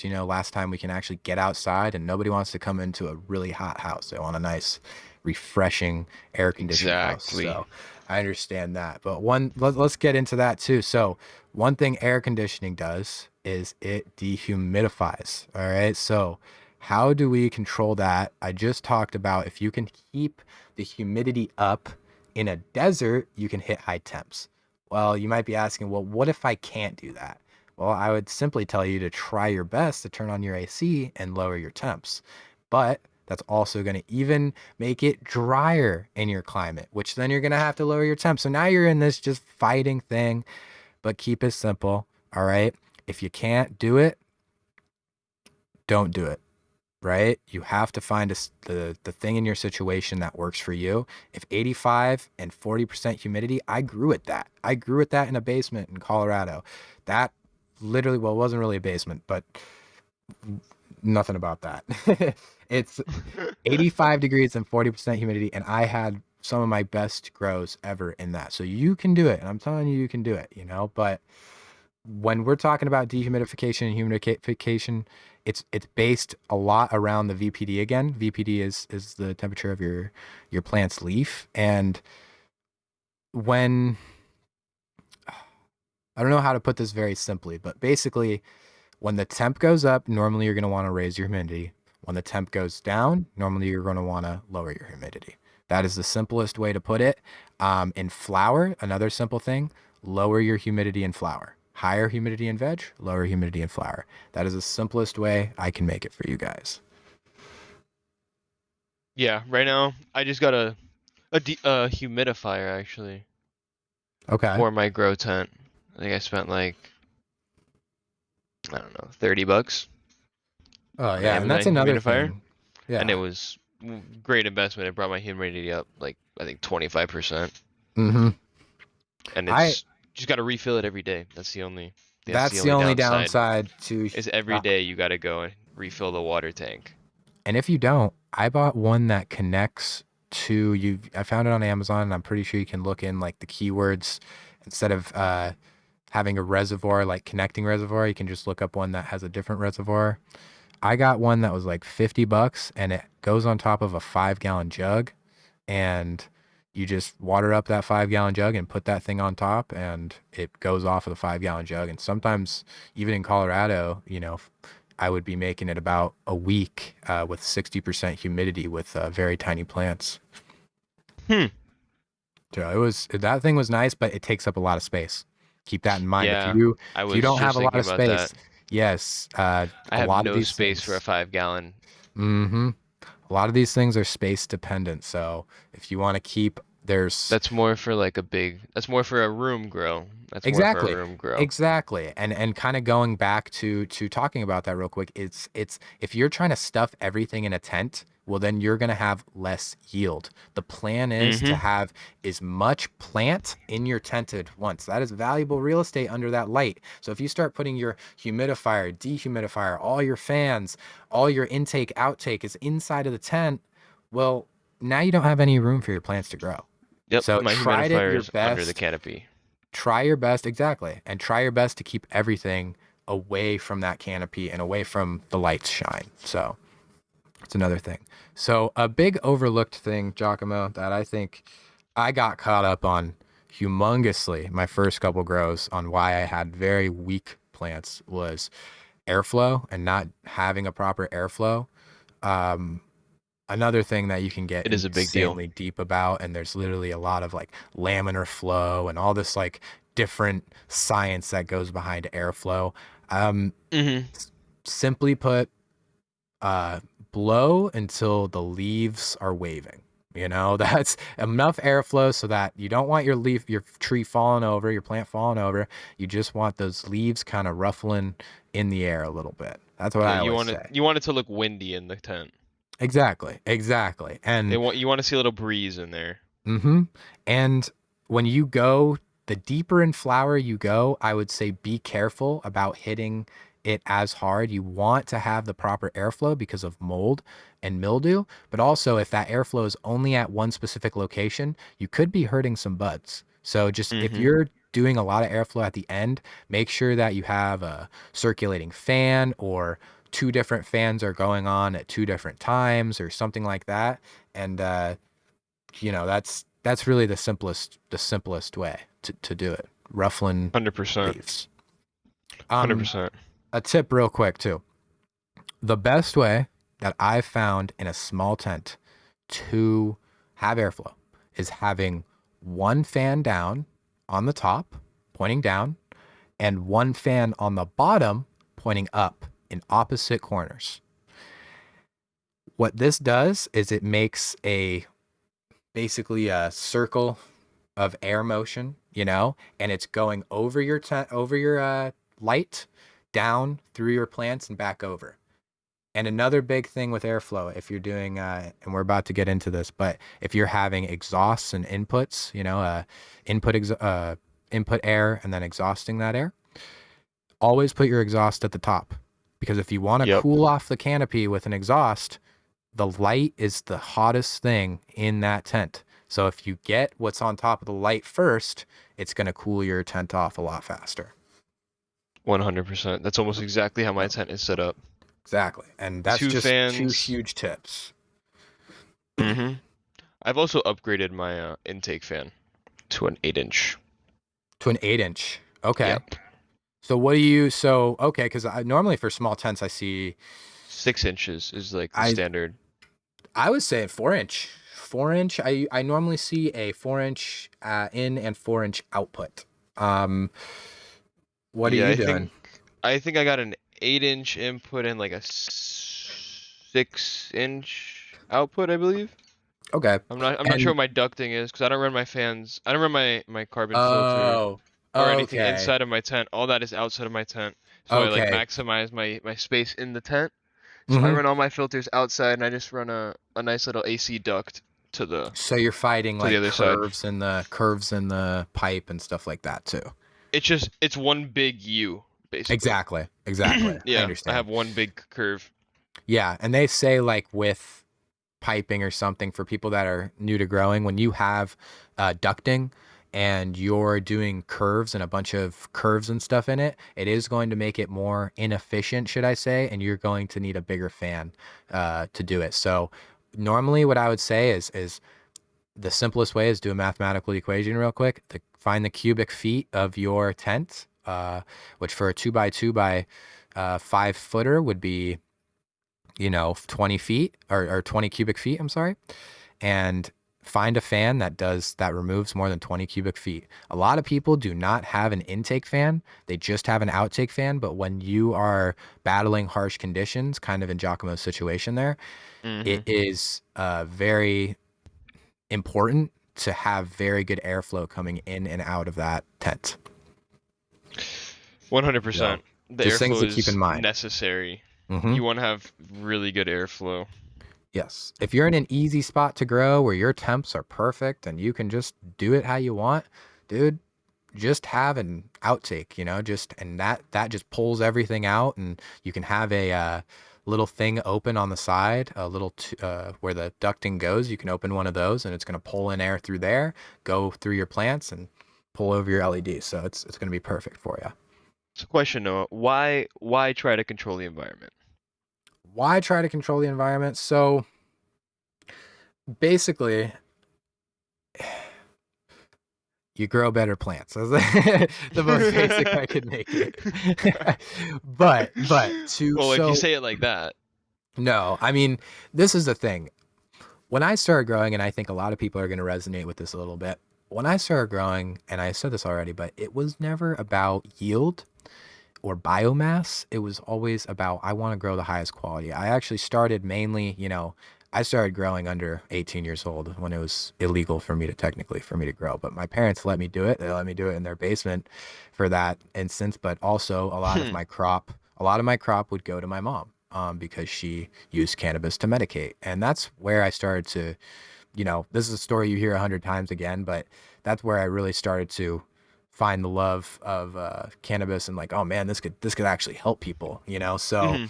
time we can actually get outside, and nobody wants to come into a really hot house. They want a nice, refreshing air conditioned house. So I understand that. But let's get into that too. So one thing air conditioning does is it dehumidifies. All right. So how do we control that? I just talked about if you can keep the humidity up in a desert, you can hit high temps. Well, you might be asking, well, what if I can't do that? Well, I would simply tell you to try your best to turn on your AC and lower your temps. But that's also going to even make it drier in your climate, which then you're going to have to lower your temps. So now you're in this just fighting thing, but keep it simple. All right. If you can't do it, don't do it. Right? You have to find the thing in your situation that works for you. If 85 and 40% humidity, I grew at that. I grew at that in a basement in Colorado. That literally, well, it wasn't really a basement, but nothing about that. It's 85 degrees and 40% humidity, and I had some of my best grows ever in that. So you can do it, and I'm telling you, you can do it, but when we're talking about dehumidification and humidification, it's based a lot around the VPD again. VPD is the temperature of your plant's leaf. And when I don't know how to put this very simply, but basically when the temp goes up, normally you're going to want to raise your humidity. When the temp goes down, normally you're going to want to lower your humidity. That is the simplest way to put it. In flower, another simple thing, lower your humidity in flower. Higher humidity in veg, lower humidity in flower. That is the simplest way I can make it for you guys. Yeah, right now I just got a humidifier actually. Okay. For my grow tent. I think I spent like I don't know, $30. Oh yeah, and that's another thing. Yeah. And it was great investment. It brought my humidity up like I think 25%. Mm-hmm. And it's just got to refill it every day. That's the only downside to is every day you got to go and refill the water tank. And if you don't, I bought one that connects to you. I found it on Amazon, and I'm pretty sure you can look in like the keywords instead of having a reservoir, like connecting reservoir. You can just look up one that has a different reservoir. I got one that was like $50, and it goes on top of a 5-gallon jug, and you just water up that 5-gallon jug and put that thing on top, and it goes off of the 5-gallon jug. And sometimes even in Colorado, I would be making it about a week with 60% humidity with very tiny plants. Hmm. So that thing was nice, but it takes up a lot of space. Keep that in mind. Yeah, I If you was don't have just a lot thinking of about that. space, yes, I a have lot of no these space for a things. 5 gallon. Mm-hmm. A lot of these things are space dependent. So if you want to keep, there's That's more for like a big. That's more for a room grow. That's more for a exactly, room grow. exactly, and kind of going back to talking about that real quick. It's if you're trying to stuff everything in a tent, well then you're gonna have less yield. The plan is to Mm-hmm. have as much plant in your tent at once. That is valuable real estate under that light. So if you start putting your humidifier, dehumidifier, all your fans, all your intake outtake is inside of the tent, well now you don't have any room for your plants to grow. Yep, So my try it humidifier your is under the best. canopy. Try your best, exactly, and try your best to keep everything away from that canopy and away from the light's shine. So it's another thing. So a big overlooked thing, Giacomo, that I think I got caught up on humongously my first couple grows on why I had very weak plants was airflow and not having a proper airflow. Um, Another thing that you can get It is a big deal. insanely deep about, and there's literally a lot of like laminar flow and all this like different science that goes behind airflow. Um, Mm-hmm. Simply put, uh, blow until the leaves are waving. You know, that's enough airflow so that you don't want your tree falling over, your plant falling over. You just want those leaves kind of ruffling in the air a little bit. That's what Yeah, I always say. you want it to look windy in the tent. Exactly, exactly. And You want to see a little breeze in there. mm-hmm. And when you go, the deeper in flower you go, I would say be careful about hitting it as hard. You want to have the proper airflow because of mold and mildew. But also, if that airflow is only at one specific location, you could be hurting some buds. So just if Mm-hmm. you're doing a lot of airflow at the end, make sure that you have a circulating fan or two different fans are going on at two different times or something like that. And that's really the simplest way to do it. Ruffling 100%. leaves. Um, 100%. a tip real quick too. The best way that I've found in a small tent to have airflow is having one fan down on the top, pointing down, and one fan on the bottom, pointing up in opposite corners. What this does is it makes basically a circle of air motion, and it's going over your light, down through your plants and back over. And another big thing with airflow, if you're doing, and we're about to get into this, but if you're having exhausts and inputs, input air and then exhausting that air, always put your exhaust at the top, because if you want to Yep. cool off the canopy with an exhaust, the light is the hottest thing in that tent. So if you get what's on top of the light first, it's going to cool your tent off a lot faster. 100%. That's almost exactly how my Yep. tent is set up. Exactly. And that's Two just two fans. huge tips. Mm-hmm. I've also upgraded my intake fan to an 8-inch. To an 8-inch. Okay. Yep. So okay, because I normally for small tents I see 6 inches is like the I standard. I would say 4-inch. 4-inch. I normally see a 4-inch in and 4-inch output. What are Yeah, you doing? I think I got an 8-inch input and like a 6-inch output, I believe. Okay. I'm not sure And what my ducting is because I don't run my fans. I don't run my carbon filter oh, or anything okay. inside of my tent. All that is outside of my tent. So I like Okay. maximize my space in the tent. So I hmm run all my filters outside and I just run a nice little AC duct to So you're fighting the like other side. curves in the pipe and stuff like that too. It's one big U basically. Exactly. Exactly. I Yeah, I understand. have one big curve. Yeah, and they say like with piping or something for people that are new to growing, when you have ducting and you're doing curves and a bunch of curves and stuff in it, it is going to make it more inefficient, should I say, and you're going to need a bigger fan to do it. So normally what I would say is the simplest way is do a mathematical equation real quick find the cubic feet of your tent, which for a 2x2 by A 5 footer would be, 20 feet or 20 cubic feet. I'm sorry. And find a fan that removes more than 20 cubic feet. A lot of people do not have an intake fan. They just have an outtake fan. But when you are battling harsh conditions, kind of in Giacomo's situation there, it Hmm. is very important to have very good airflow coming in and out of that tent. So 100%. The just things airflow to keep in is mind. necessary. Hmm. You want to have really good airflow. Yes. If you're in an easy spot to grow where your temps are perfect and you can just do it how you want, dude, just have an outtake, and that just pulls everything out, and you can have a little thing open on the side, a little where the ducting goes. You can open one of those, and it's going to pull in air through there, go through your plants, and pull over your LEDs. So it's going to be perfect for you. So question, Noah, why try to control the environment? Why try to control the environment? So basically, you grow better plants. That's the most basic I could make it. but to Well, if you so say it like that. no, I mean, this is the thing. When I started growing, and I think a lot of people are going to resonate with this a little bit. When I started growing, and I said this already, but it was never about yield or biomass. It was always about, I want to grow the highest quality. I actually started mainly, I started growing under 18 years old when it was illegal for me to grow. But my parents let me do it. They let me do it in their basement for that instance. But also a lot of my crop would go to my mom, because she used cannabis to medicate. And that's where I started to, this is a story you hear 100 times again, but that's where I really started to find the love of cannabis, and like, oh man, this could actually help people, So Hmm.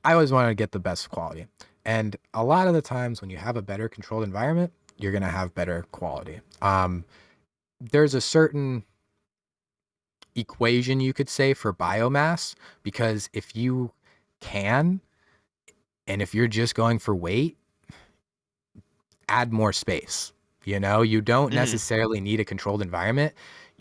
I always wanted to get the best quality. And a lot of the times when you have a better controlled environment, you're going to have better quality. There's a certain equation you could say for biomass, because if you can, and if you're just going for weight, add more space. You don't Hmm. necessarily need a controlled environment.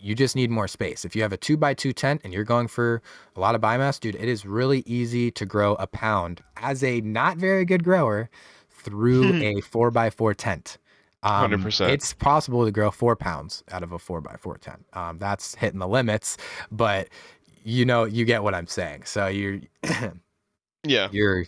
You just need more space. If you have a 2x2 tent and you're going for a lot of biomass, dude, it is really easy to grow a pound as a not very good grower through a 4x4 tent. 100%. It's possible to grow 4 pounds out of a 4x4 tent. That's hitting the limits, but you get what I'm saying. So Yeah. you're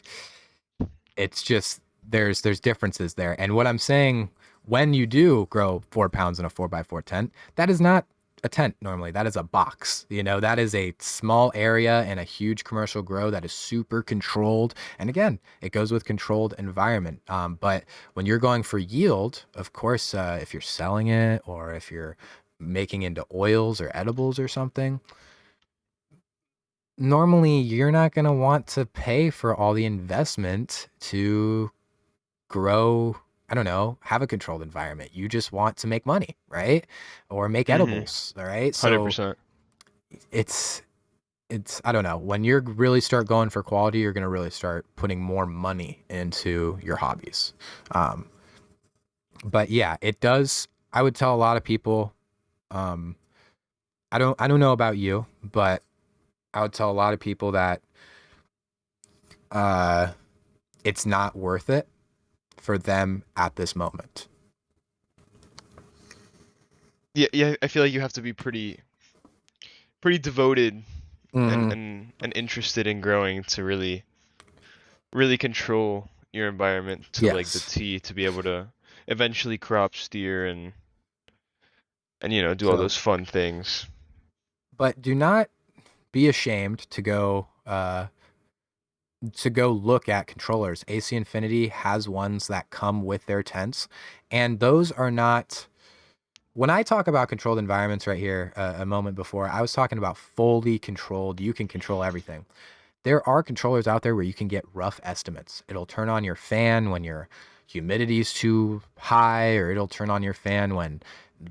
it's just there's differences there. And what I'm saying, when you do grow 4 pounds in a 4x4 tent, that is not a tent normally. That is a box. That is a small area in a huge commercial grow that is super controlled. And again, it goes with controlled environment. But when you're going for yield, of course, if you're selling it or if you're making into oils or edibles or something, normally you're not going to want to pay for all the investment to grow, I don't know, have a controlled environment. You just want to make money, right? Or make Hmm. edibles, all right? So 100%. it's I don't know. When you really start going for quality, you're going to really start putting more money into your hobbies. Um, but yeah, it does. I would tell a lot of people, um, I don't know about you, but I would tell a lot of people that uh, it's not worth it for them at this moment. Yeah, yeah, I feel like you have to be pretty devoted and Hmm. and interested in growing to really control your environment to like the Yes. T to be able to eventually crop steer and do all So, those fun things. but do not be ashamed to go look at controllers. AC Infinity has ones that come with their tents, and those are not. When I talk about controlled environments right here, a moment before, I was talking about fully controlled. You can control everything. There are controllers out there where you can get rough estimates. It'll turn on your fan when your humidity is too high, or it'll turn on your fan when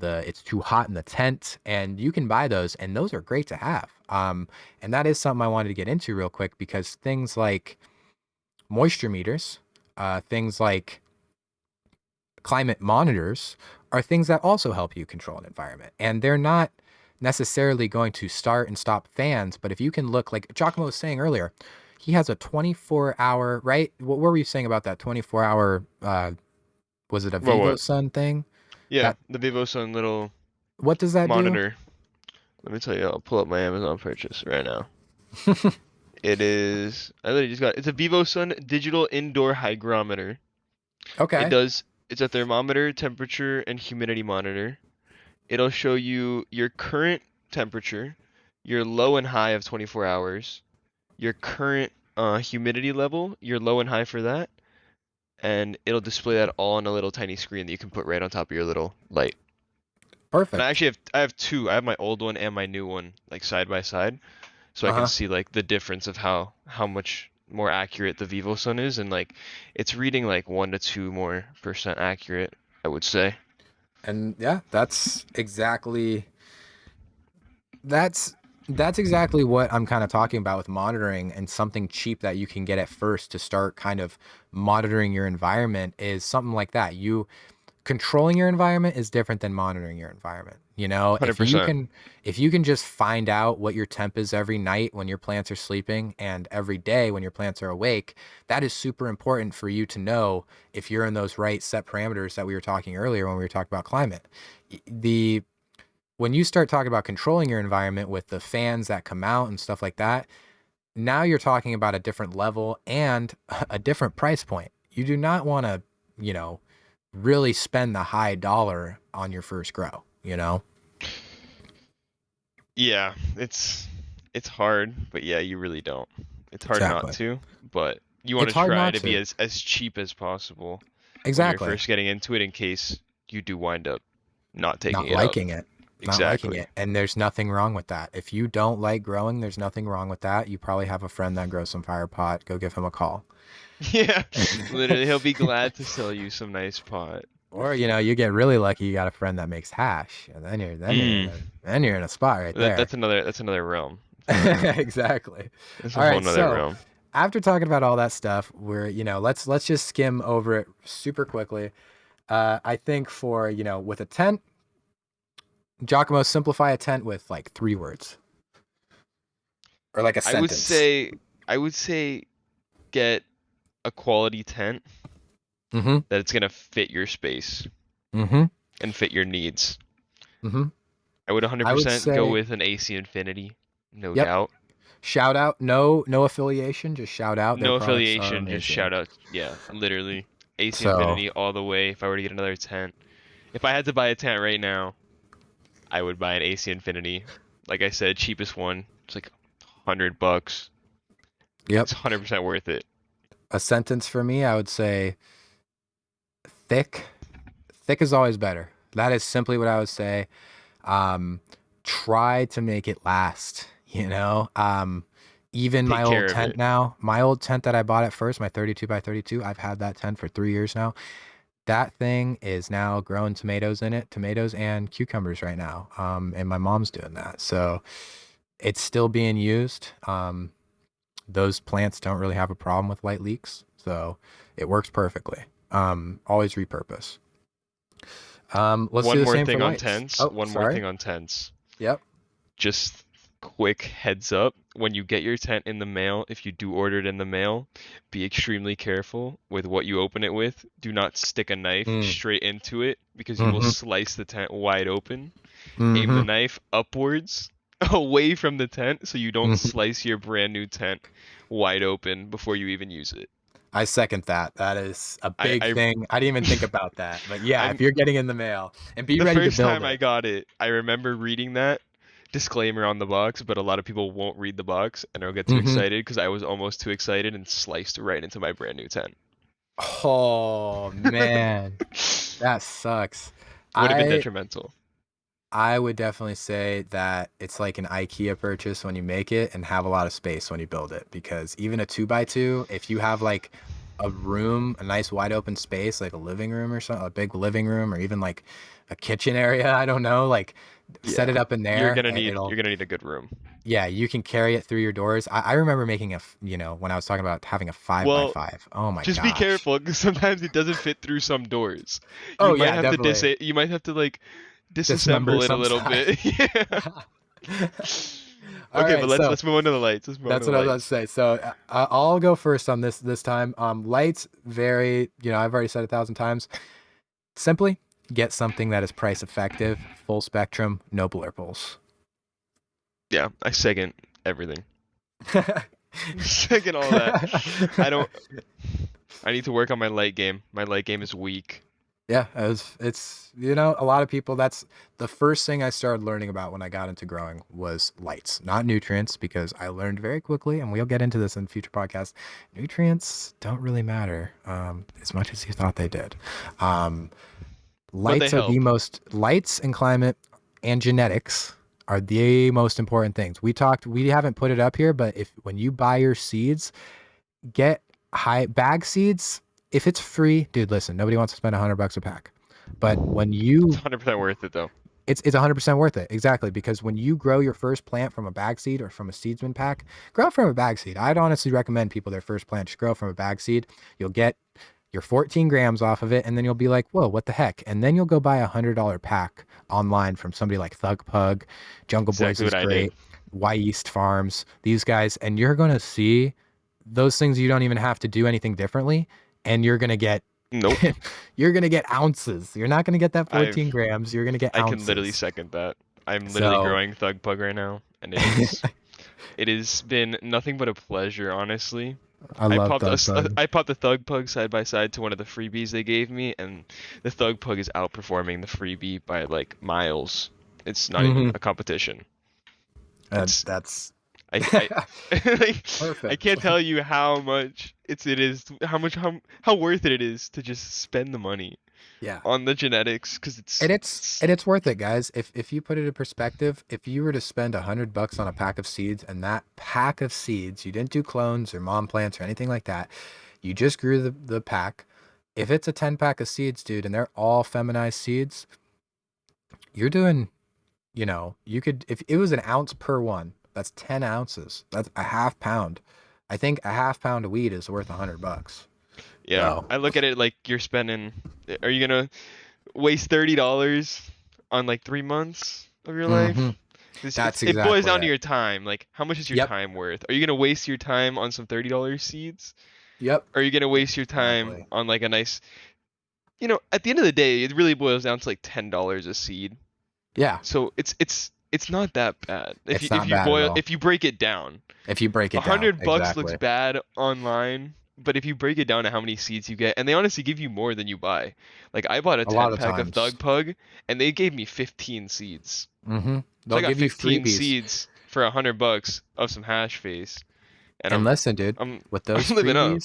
it's too hot in the tent. And you can buy those, and those are great to have. And that is something I wanted to get into real quick, because things like moisture meters, things like climate monitors are things that also help you control an environment. And they're not necessarily going to start and stop fans, but if you can look, like Giacomo was saying earlier, he has a 24-hour, right? What were you saying about that 24-hour, was it a What? VivoSun thing? Yeah, That, the VivoSun little what does that do? monitor. Let me tell you, I'll pull up my Amazon purchase right now. It is, I literally just got, it's a VivoSun digital indoor hygrometer. Okay. It's a thermometer, temperature, and humidity monitor. It'll show you your current temperature, your low and high of 24 hours, your current humidity level, your low and high for that, and it'll display that all on a little tiny screen that you can put right on top of your little light. And Perfect. I have two. I have my old one and my new one like side by side, so I can Uh-huh. see like the difference of how much more accurate the VivoSun is, and like it's reading like 1 to 2% more accurate, I would say. And yeah, that's that's exactly what I'm kind of talking about with monitoring, and something cheap that you can get at first to start kind of monitoring your environment is something like that. You controlling your environment is different than monitoring your environment. You know, 100%. if you can just find out what your temp is every night when your plants are sleeping and every day when your plants are awake, that is super important for you to know if you're in those right set parameters that we were talking earlier when we were talking about climate. The When you start talking about controlling your environment with the fans that come out and stuff like that, now you're talking about a different level and a different price point. You do not want to, you know, really spend the high dollar on your first grow, you know? Yeah, it's hard, but yeah, you really don't. It's hard not Exactly. to, but you want It's to hard try not to be to. as cheap as possible when you're Exactly. first getting into it in case you do wind up not taking Not it up. liking it. Not liking Exactly. it. And there's nothing wrong with that. If you don't like growing, there's nothing wrong with that. You probably have a friend that grows some fire pot. Go give him a call. Yeah, literally, he'll be glad to sell you some nice pot. Or, you know, you get really lucky, you got a friend that makes hash, and Mm, then you're in a spot right there. that's another realm. That's another realm. Exactly. That's a All whole right, nother so realm. after talking about all that stuff, we're, you know, let's just skim over it super quickly. I think for, you know, with a tent, Giacomo, simplify a tent with like 3 words or like a I would sentence. say I would say get a quality tent Mm-hmm. that it's gonna fit your space Mm-hmm. and fit your needs. Mm-hmm. I would I would 100% go say, with an AC Infinity, no yep. doubt. Shout out, no affiliation, just shout out. Their No products are affiliation, just amazing. shout out. Yeah, literally. AC So, Infinity all the way if I were to get another tent. If I had to buy a tent right now, I would buy an AC Infinity. Like I said, cheapest one. It's like $100. yep. It's 100% worth it. A sentence for me, I would say thick. Thick is always better. That is simply what I would say. Um, Try to make it last, you know? Even Take care of it. my old tent that I bought at first, my 32 by 32, I've had that tent for 3 years now. That thing is now growing tomatoes in it, tomatoes and cucumbers right now. And my mom's doing that. So it's still being used. Those plants don't really have a problem with light leaks. So it works perfectly. Always repurpose. Let's do One the more same for thing on lights. tents. Oh, One more sorry. thing on tents. Yep. Just quick heads up, when you get your tent in the mail, if you do order it in the mail, be extremely careful with what you open it with. Do not stick a knife Mm. straight into it because you will Mm-hmm. slice the tent wide open. Aim the Mm-hmm. knife upwards away from the tent so you don't Mm-hmm. slice your brand new tent wide open before you even use it. I second that. That is a big I thing. I didn't even think about that. But yeah, if I'm you're getting in the mail and be the ready to first build time I it. got it, I remember reading that disclaimer on the box, but a lot of people won't read the box and they'll get too Mm-hmm. excited because I was almost too excited and sliced right into my brand new tent. Oh man, that sucks. Would have been I detrimental. I would definitely say that it's like an IKEA purchase when you make it and have a lot of space when you build it, because even a 2x2, if you have like a room, a nice wide open space, like a living room or something, a big living room or even like a kitchen area, I don't know, like set Yeah. it up in there and You're it'll, gonna need a good room. yeah, you can carry it through your doors. I remember making you know, when I was talking about having a five by Well, five. Oh my just be gosh. careful because sometimes it doesn't fit through some doors. Oh yeah, definitely. You might have to like dismember disassemble it a some little side. bit. Yeah. All Okay, but right, let's so let's move on to the lights. Let's move on to that's the what I was about to lights. say. So I'll go first on this time. Lights vary. I've already said 1,000 times. Simply get something that is price effective, full spectrum, no blurples. Yeah, I second everything. Second all that. I don't. I need to work on my light game. My light game is weak. Yeah, it's a lot of people, that's the first thing I started learning about when I got into growing was lights, not nutrients, because I learned very quickly, and we'll get into this in future podcasts, nutrients don't really matter as much as you thought they did. Um, But they help. lights and climate and genetics are the most important things. We haven't put it up here, but when you buy your seeds, get high bag seeds. If it's free, dude, listen, nobody wants to spend $100 a pack. But when It's you, 100% worth it though. it's 100% worth it. Exactly. Because when you grow your first plant from a bag seed or from a seedsman pack, grow it from a bag seed. I'd honestly recommend people their first plant just grow from a bag seed. You'll get your 14 grams off of it, and then you'll be like, whoa, what the heck? And then you'll go buy $100 pack online from somebody like Thug Pug, Jungle Boys Exactly is what I did. great, Y East Farms, these guys, and you're going to see those things. You don't even have to do anything differently, and you're going to get Nope. you're going to get ounces. You're not going to get that I 14 grams. You're going to get I can literally ounces. second that. I'm literally So growing Thug Pug right now, and it has been nothing but a pleasure, honestly. I love Thug Pug. I popped the Thug Pug side by side to one of the freebies they gave me, and the Thug Pug is outperforming the freebie by like miles. It's not even Hmm. a competition. And It's that's I like, I perfect. can't tell you how much it is how worth it is to just spend the money Yeah. on the genetics because And it's, it's it's and it's worth it, guys. If you put it in perspective, if you were to spend $100 on a pack of seeds, and that pack of seeds, you didn't do clones or mom plants or anything like that, you just grew the pack. If it's a 10 pack of seeds, dude, and they're all feminized seeds, you're doing, you could, if it was an ounce per one, that's 10 ounces. That's a half pound. I think a half pound of weed is worth $100. yeah. So, I look at it like you're spending. Are you gonna waste $30 on like 3 months of your hmm life? that's It boils exactly down to it. your time. Like, how much is your Yep. time worth? Are you gonna waste your time on some $30 seeds? Yep. Or are you gonna waste your time Exactly. on like a nice, at the end of the day, it really boils down to like $10 a seed. Yeah. So it's not that bad. It's not bad at all. If you break it down. If you break a it down. hundred bucks looks Exactly. bad online, but if you break it down to how many seeds you get, and they honestly give you more than you buy. Like I bought a A lot 10 of pack of times. Thug Pug, and they gave me 15 seeds. So They'll I got give you 15 freebies. seeds for $100 of some hash face, and And listen, dude, I'm with I'm living up.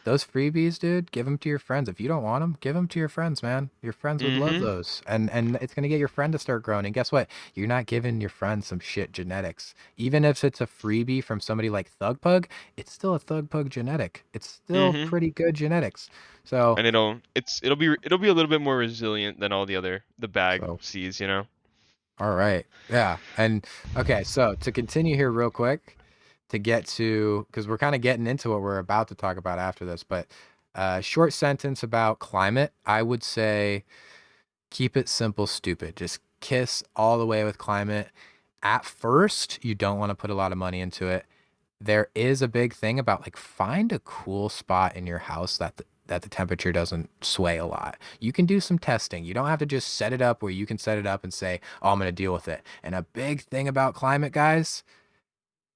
those freebies, dude, give them to your friends. If you don't want them, give them to your friends, man. Your friends would love Mm-hmm. those. And it's going to get your friend to start growing. And guess what? You're not giving your friend some shit genetics. Even if it's a freebie from somebody like Thug Pug, it's still a Thug Pug genetic. It's still Mm-hmm. pretty good genetics. So, And it'll be a little bit more resilient than all the bag so seeds. all right. Yeah. And okay, so to continue here real quick, to get to, because we're kind of getting into what we're about to talk about after this, but short sentence about climate, I would say keep it simple, stupid. Just kiss all the way with climate. At first, you don't want to put a lot of money into it. There is a big thing about like find a cool spot in your house that the temperature doesn't sway a lot. You can do some testing. You don't have to just set it up where you can set it up and say, "Oh, I'm going to deal with it." And a big thing about climate, guys,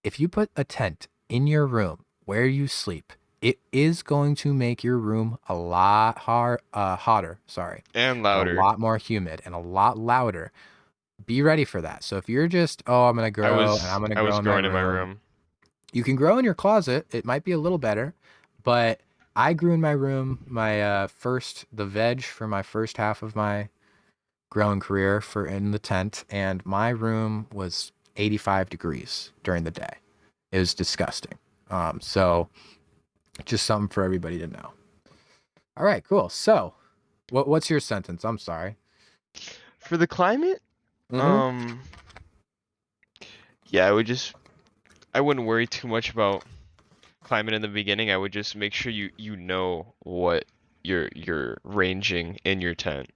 if you put a tent in your room where you sleep, it is going to make your room a lot hotter, sorry, And and a louder. lot more humid and a lot louder. Be ready for that. So if you're just, oh, I'm going to I grow and was I'm going to I grow was in my growing in my room, room. you can grow in your closet. It might be a little better, but I grew in my room. The veg for my first half of my growing career for in the tent, and my room was 85 degrees during the day. It was disgusting. So just something for everybody to know. All right, cool. So, what's your sentence? I'm sorry. For the climate, Mm-hmm. um, yeah, I wouldn't worry too much about climate in the beginning. I would just make sure you know what you're ranging in your tent.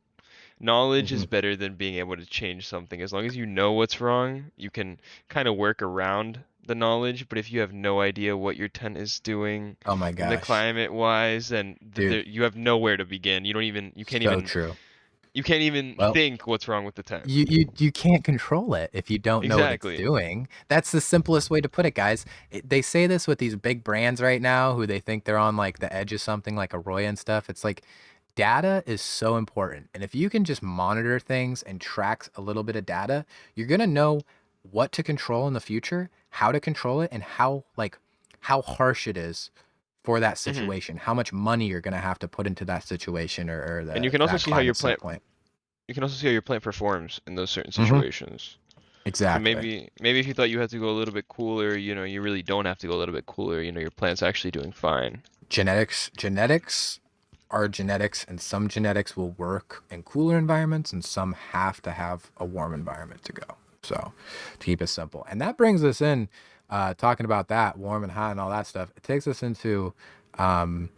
Knowledge Hmm. is better than being able to change something. As long as you know what's wrong, you can kind of work around the knowledge. But if you have no idea what your tent is doing Oh my in the gosh, climate wise, then dude, you have nowhere to begin. You don't even, so true. you can't even Well, think what's wrong with the tent. you can't control it if you don't know what it's Exactly. doing. That's the simplest way to put it, guys. They say this with these big brands right now who they think they're on like the edge of something like a Roy and stuff. It's like data is so important. And if you can just monitor things and track a little bit of data, you're going to know what to control in the future, how to control it, and how harsh it is for that Hmm. situation, how much money you're going to have to put into that situation or And you that can also that see how your climate plant, set point. you can also see how your plant performs in those certain Hmm. situations. So Exactly. maybe if you thought you had to go a little bit cooler, you really don't have to go a little bit cooler. Your plant's actually doing fine. Genetics are genetics, and some genetics will work in cooler environments, and some have to have a warm environment to go. So, to keep it simple, and that brings us in talking about that warm and hot and all that stuff. It takes us into um,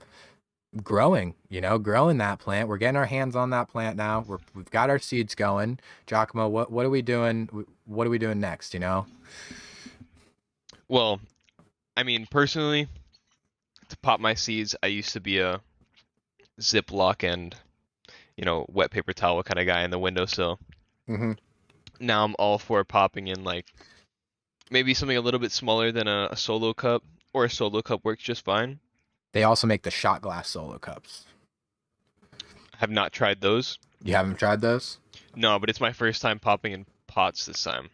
growing. Growing that plant. We're getting our hands on that plant now. We've got our seeds going. Giacomo, what are we doing? What are we doing next? Well, I mean, personally, to pop my seeds, I used to be a Ziploc and, wet paper towel kind of guy in the windowsill. Hmm. Now I'm all for popping in like maybe something a little bit smaller than a solo cup, or a solo cup works just fine. They also make the shot glass solo cups. Have not tried those. You haven't tried those? No, but it's my first time popping in pots this time.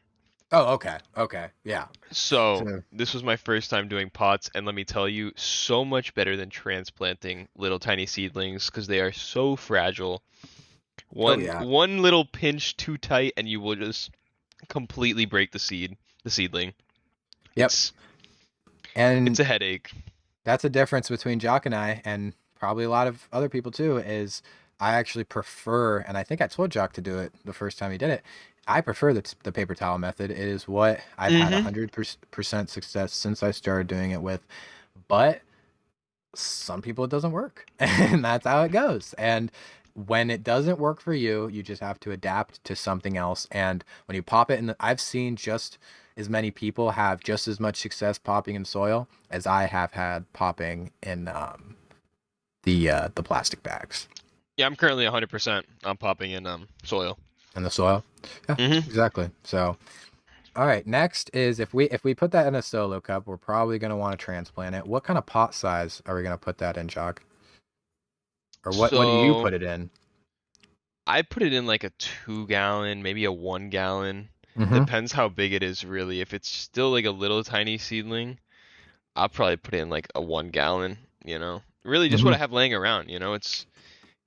Oh, okay. Okay. Yeah. So So, this was my first time doing pots, and let me tell you, so much better than transplanting little tiny seedlings because they are so fragile. oh One yeah. one little pinch too tight, and you will just completely break the seedling. Yep. It's And it's a headache. that's a difference between Jock and I, and probably a lot of other people too, is I actually prefer, and I think I told Jock to do it the first time he did it. I prefer the paper towel method. It is what I've had Hmm. 100% success since I started doing it with. But some people it doesn't work, and that's how it goes. And when it doesn't work for you, you just have to adapt to something else. And when you pop it in I've seen just as many people have just as much success popping in soil as I have had popping in the plastic bags Yeah, I'm currently 100% on popping in soil. in the soil. Yeah, Hmm. exactly. So, all right, next is if we put that in a solo cup, we're probably going to want to transplant it. What kind of pot size are we going to put that in, Jock? Or what do you So put it in? I put it in like a 2 gallon, maybe a 1 gallon. Mm-hmm. Depends how big it is, really. If it's still like a little tiny seedling, I'll probably put it in like a 1 gallon. Really just what Mm-hmm. I have laying around.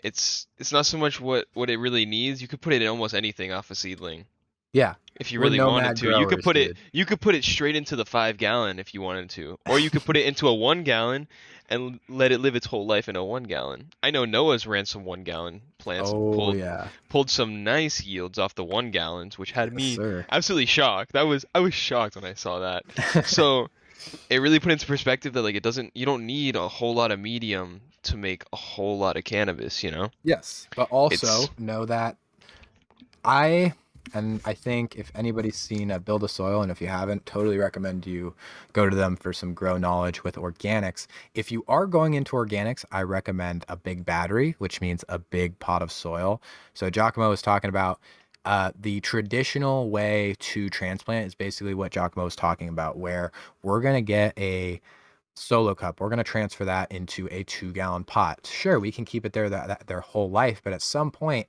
It's not so much what it really needs. You could put it in almost anything off a seedling Yeah, if you we're really wanted nomad to. You could growers, put it dude. you could put it straight into the 5 gallon if you wanted to, or you could put it into a 1 gallon and let it live its whole life in a 1 gallon. I know Noah's ran some 1 gallon plants and Oh pulled yeah, pulled some nice yields off the 1 gallons, which had yes me sir. absolutely shocked. I was shocked when I saw that. So it really put into perspective that like you don't need a whole lot of medium to make a whole lot of cannabis. Yes, but It's also know that I and I think if anybody's seen Build a Soil, and if you haven't, totally recommend you go to them for some grow knowledge with organics. If you are going into organics, I recommend a big battery, which means a big pot of soil. So Giacomo was talking about the traditional way to transplant is basically what Giacomo was talking about, where we're gonna get a solo cup. We're going to transfer that into a 2 gallon pot. Sure, we can keep it there their whole life, but at some point,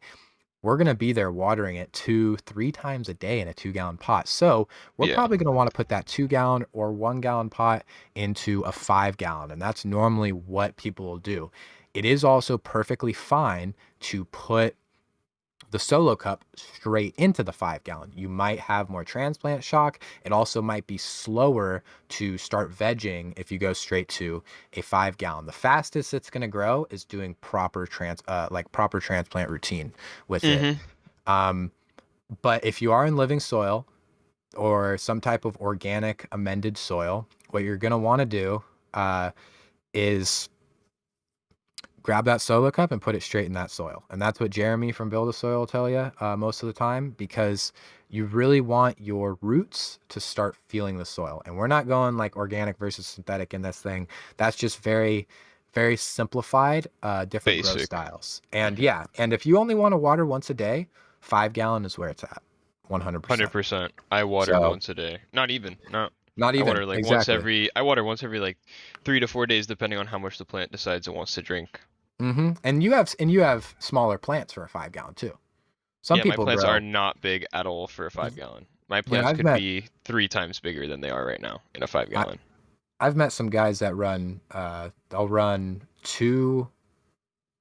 we're going to be there watering it 2, 3 times a day in a 2 gallon pot. So we're yeah. probably going to want to put that 2 gallon or 1 gallon pot into a 5 gallon. And that's normally what people will do. It is also perfectly fine to put the solo cup straight into the 5 gallon. You might have more transplant shock. It also might be slower to start vegging if you go straight to a 5 gallon. The fastest it's going to grow is doing proper transplant routine with it. Mhm. Um, but if you are in living soil or some type of organic amended soil, what you're going to want to do is grab that solo cup and put it straight in that soil. And that's what Jeremy from Build a Soil will tell you most of the time, because you really want your roots to start feeling the soil. And we're not going like organic versus synthetic in this thing. That's just very, very simplified, different growth Basic. styles. And yeah, and if you only want to water once a day, 5-gallon is where it's at. 100%. 100%. I water So, once a day. Not even. No. not I even water like exactly. I water once every like 3 to 4 days, depending on how much the plant decides it wants to drink. And you have smaller plants for a 5-gallon too. Some Yeah, my people plants are grow. not big at all for a 5-gallon. My You know, plants could be 3 times bigger than they are right now in a five I, gallon. I've met some guys that run. They'll run 2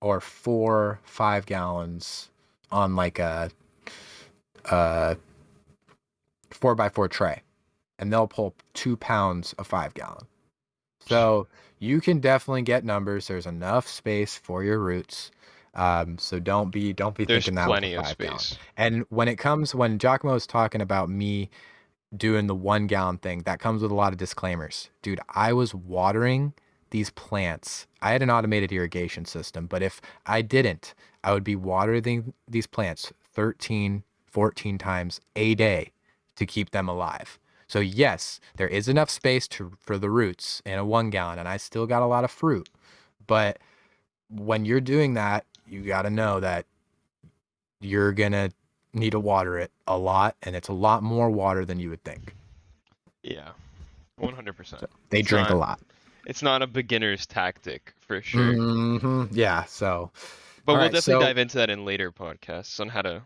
or 4 5-gallons on like a 4x4 tray, and they'll pull 2 pounds of 5-gallon. So you can definitely get numbers. There's enough space for your roots. So don't be There's thinking that with a plenty of 5-gallon. space. And when Giacomo is talking about me doing the 1-gallon thing, that comes with a lot of disclaimers. Dude, I was watering these plants. I had an automated irrigation system, but if I didn't, I would be watering these plants 13, 14 times a day to keep them alive. So yes, there is enough space for the roots in a 1-gallon, and I still got a lot of fruit. But when you're doing that, you got to know that you're gonna need to water it a lot, and it's a lot more water than you would think. Yeah, 100%. So they drink a lot. It's not a beginner's tactic for sure. Yeah. So, But all we'll right. definitely So, dive into that in later podcasts on how to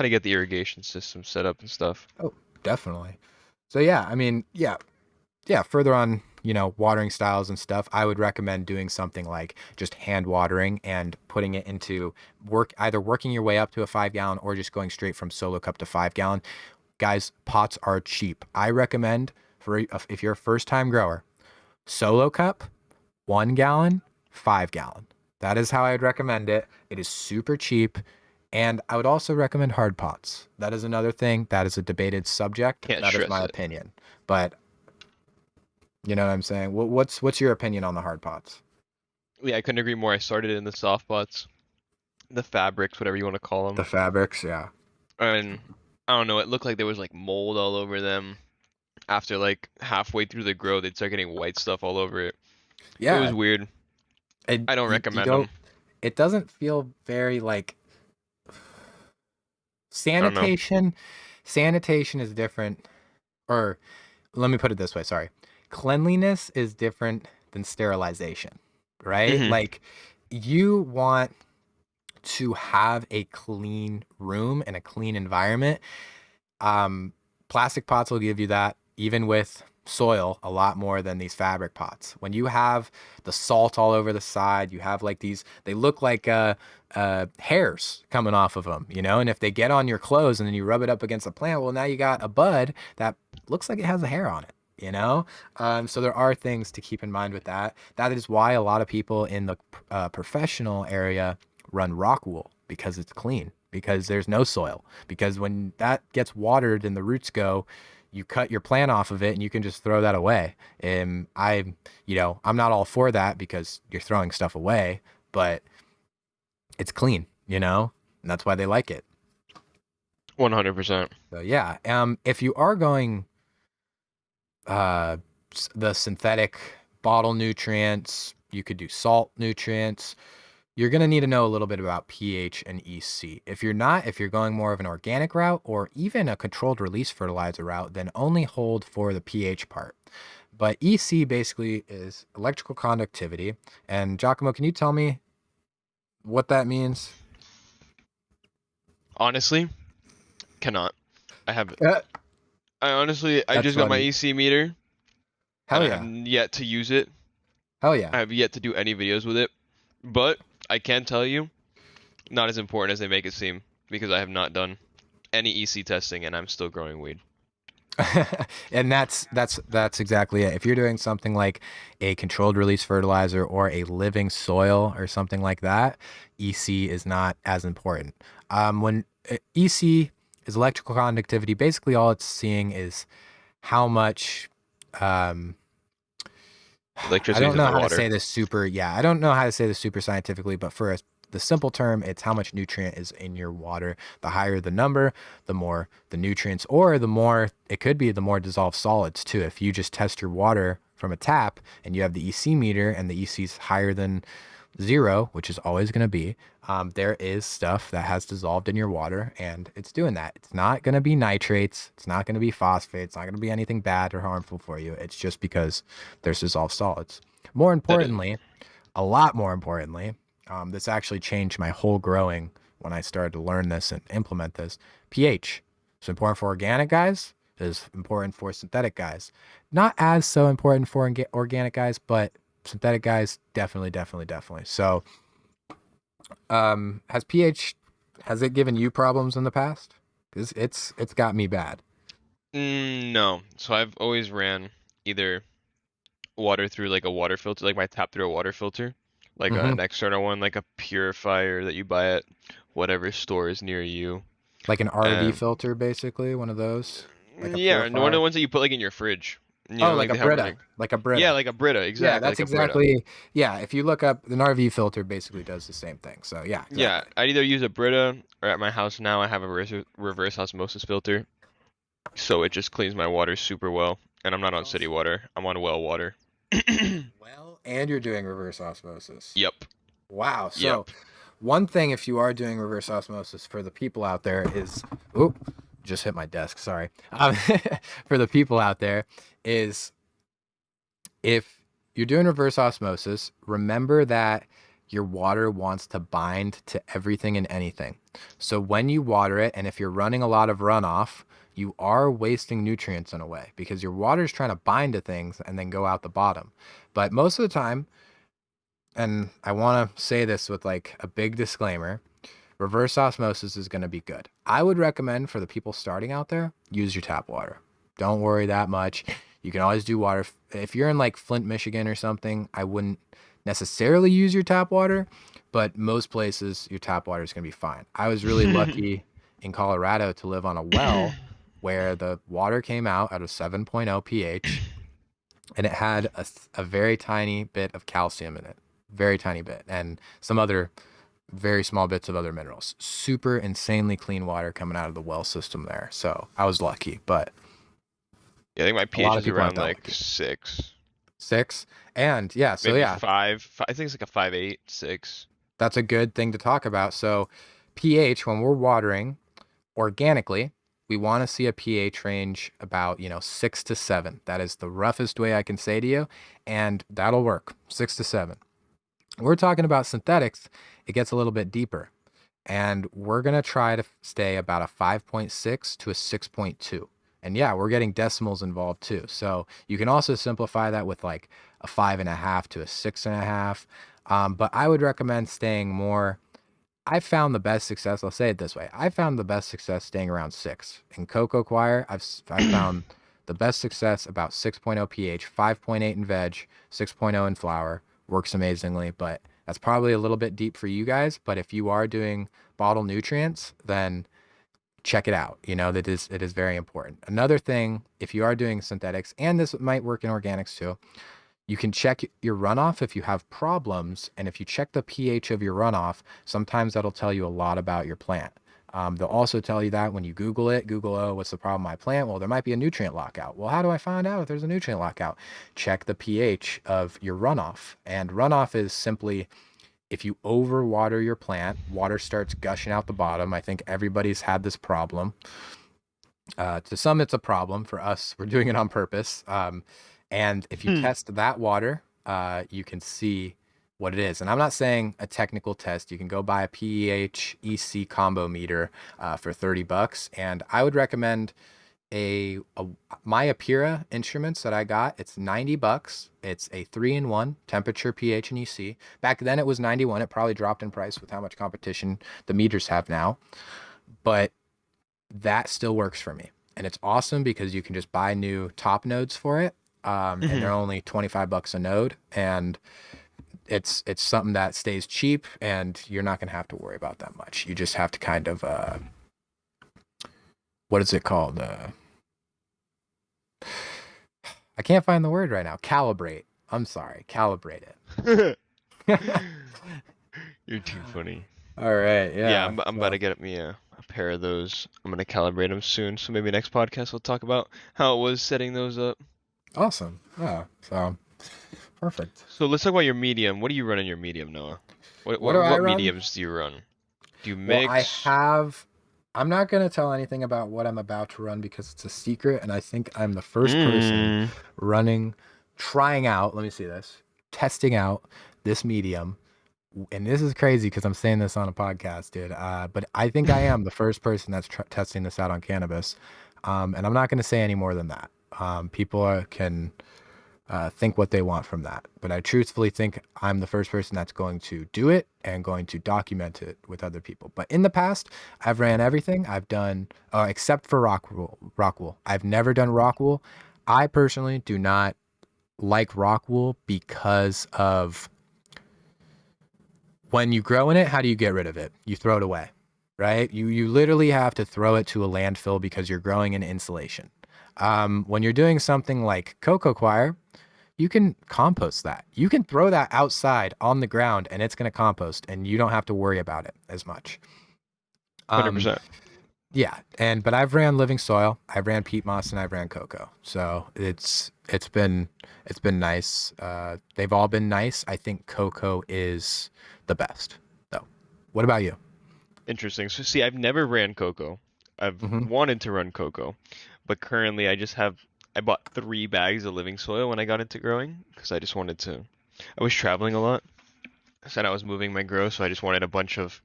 get the irrigation system set up and stuff. oh, definitely. So yeah, I mean, yeah. Further on, watering styles and stuff, I would recommend doing something like just hand watering and putting it into either working your way up to a 5-gallon or just going straight from solo cup to 5-gallon. Guys, pots are cheap. I recommend if you're a first time grower, solo cup, 1-gallon, 5-gallon. That is how I'd recommend it. It is super cheap. And I would also recommend hard pots. That is another thing. That is a debated subject. Can't That is stress my it. opinion. But you know what I'm saying? What's your opinion on the hard pots? Yeah, I couldn't agree more. I started in the soft pots, the fabrics, whatever you want to call The them. fabrics, yeah. And I don't know, it looked like there was like mold all over them. After like halfway through the grow, they'd start getting white stuff all over it. It was Yeah. weird. I don't You recommend don't. them. It doesn't feel very like I don't know. sanitation. Sanitation is different, or let me put it this way. Sorry, cleanliness is different than sterilization, right? Hmm. Like you want to have a clean room and a clean environment. Plastic pots will give you that, even with soil, a lot more than these fabric pots. When you have the salt all over the side, you have like they look like hairs coming off of them, and if they get on your clothes and then you rub it up against the plant, well, now you got a bud that looks like it has a hair on it. So there are things to keep in mind with that. That is why a lot of people in the professional area run rock wool, because it's clean, because there's no soil, because when that gets watered and the roots go, you cut your plant off of it and you can just throw that away. And I'm not all for that, because you're throwing stuff away, but it's clean, and that's why they like it. 100%. So yeah, if you are going the synthetic bottle nutrients, you could do salt nutrients. You're going to need to know a little bit about pH and EC. If you're going more of an organic route or even a controlled release fertilizer route, then only hold for the pH part. But EC basically is electrical conductivity. And Giacomo, can you tell me what that means? Honestly, cannot. I have. Uh, I That's just got my funny. EC meter, and Hell I have yeah. yet to use it. Hell yeah. I have yet to do any videos with it. But I can tell you, not as important as they make it seem, because I have not done any EC testing, and I'm still growing weed. And that's exactly it. If you're doing something like a controlled release fertilizer or a living soil or something like that, EC is not as important. When EC is electrical conductivity, basically all it's seeing is how much I Electricity is don't in know the how to water. say this super, yeah, I don't know how to say this super scientifically, but for the simple term, it's how much nutrient is in your water. The higher the number, the more the nutrients, or the more, it could be the more dissolved solids too. If you just test your water from a tap and you have the EC meter and the EC is higher than 0, which is always going to be, there is stuff that has dissolved in your water and it's doing that. It's not going to be nitrates. It's not going to be phosphates. It's not going to be anything bad or harmful for you. It's just because there's dissolved solids. More That is, importantly, a lot more importantly, this actually changed my whole growing when I started to learn this and implement this. pH. It's important for organic guys. It's important for synthetic guys. Not as so important for organic guys, but synthetic guys, definitely, definitely, definitely. So, has pH, has it given you problems in the past? Because it's got me bad. no. So I've always ran either water through like a water filter, like my tap through a water filter, like Hmm. an external one, like a purifier that you buy at whatever store is near you. Like an RV Um, filter, basically, one of those, like a yeah, and one of the purifier. ones that you put like in your fridge. Oh, Like like a they have Brita, like, like a yeah, Brita. like a Brita, Yeah, exactly, that's like a Brita. exactly. Yeah, if you look up an RV filter, basically does the same thing. So yeah, Yeah, exactly. I'd either use a Brita or at my house now I have a reverse osmosis filter, so it just cleans my water super well. And I'm not on city Awesome. water, I'm on well water. Well, and you're doing reverse osmosis. Yep, Wow. So yep. one thing, if you are doing reverse osmosis for the people out there is, oh, just hit my desk. Sorry. For the people out there is, if you're doing reverse osmosis, remember that your water wants to bind to everything and anything. So when you water it, and if you're running a lot of runoff, you are wasting nutrients in a way because your water is trying to bind to things and then go out the bottom. But most of the time, and I want to say this with like a big disclaimer, reverse osmosis is going to be good. I would recommend for the people starting out there, use your tap water. Don't worry that much. You can always do water. If you're in like Flint, Michigan or something, I wouldn't necessarily use your tap water, but most places your tap water is going to be fine. I was really lucky in Colorado to live on a well where the water came out at a 7.0 pH and it had a very tiny bit of calcium in it, very tiny bit, and some other very small bits of other minerals. Super insanely clean water coming out of the well system there. So I was lucky, but Yeah, I think my a pH lot of is people aren't around that like lucky. 6, 6. And yeah, so maybe yeah, 5. I think it's like a 5.8, 6. that's a good thing to talk about. So pH, when we're watering organically, we want to see a pH range about, 6 to 7. That is the roughest way I can say to you, and that'll work. 6 to 7. We're talking about synthetics, it gets a little bit deeper. And we're going to try to stay about a 5.6 to a 6.2. And yeah, we're getting decimals involved too. So you can also simplify that with like a 5.5 to a 6.5. But I would recommend staying more. I found the best success. I'll say it this way: I found the best success staying around 6. In Cocoa Choir, I found the best success about 6.0 pH, 5.8 in veg, 6.0 in flower. Works amazingly, but that's probably a little bit deep for you guys. But if you are doing bottle nutrients, then check it out. That is, it is very important. Another thing, if you are doing synthetics, and this might work in organics too, you can check your runoff if you have problems. And if you check the pH of your runoff, sometimes that'll tell you a lot about your plant. They'll also tell you that when you Google it, oh, what's the problem with my plant? Well, there might be a nutrient lockout. Well, how do I find out if there's a nutrient lockout? Check the pH of your runoff. And runoff is simply, if you overwater your plant, water starts gushing out the bottom. I think everybody's had this problem. To some, it's a problem. For us, we're doing it on purpose. And if you test that water, you can see what it is. And I'm not saying a technical test. You can go buy a pH EC combo meter for $30, and I would recommend a my Apira instruments that I got. It's $90. It's a 3-in-1 temperature, pH, and EC. Back then it was 91. It probably dropped in price with how much competition the meters have now, but that still works for me. And it's awesome because you can just buy new top nodes for it. And they're only $25 a node, and it's something that stays cheap, and you're not going to have to worry about that much. You just have to kind of what is it called? I can't find the word right now. Calibrate. I'm sorry. Calibrate You're it. too funny. All right. Yeah, Yeah. I'm about to So get me a pair of those. I'm gonna calibrate them soon, so maybe next podcast we'll talk about how it was setting those up. awesome. Yeah. So perfect. So let's talk about your medium. What do you run in your medium, Noah? What What what do I what run? mediums do you run? Do you Well, I mix? have. I'm not going to tell anything about what I'm about to run because it's a secret, and I think I'm the first person Mm. running, trying out. Let me see this, testing out this medium. And this is crazy because I'm saying this on a podcast, dude. But I think I am the first person that's testing this out on cannabis. And I'm not going to say any more than that. People can think what they want from that. But I truthfully think I'm the first person that's going to do it and going to document it with other people. But in the past, I've ran everything. I've done, except for rock wool. I've never done rock wool. I personally do not like rock wool because of when you grow in it, how do you get rid of it? You throw it away, right? You literally have to throw it to a landfill because you're growing in insulation. When you're doing something like cocoa coir, you can compost that. You can throw that outside on the ground and it's going to compost and you don't have to worry about it as much. Um, 100%. yeah, but I've ran living soil, I've ran peat moss, and I've ran cocoa. So it's been nice. They've all been nice. I think cocoa is the best though. What about you? Interesting. So see, I've never ran cocoa. I've Mm-hmm. wanted to run cocoa, but currently I bought 3 bags of living soil when I got into growing because I just wanted to. I was traveling a lot, so I was moving my grow, so I just wanted a bunch of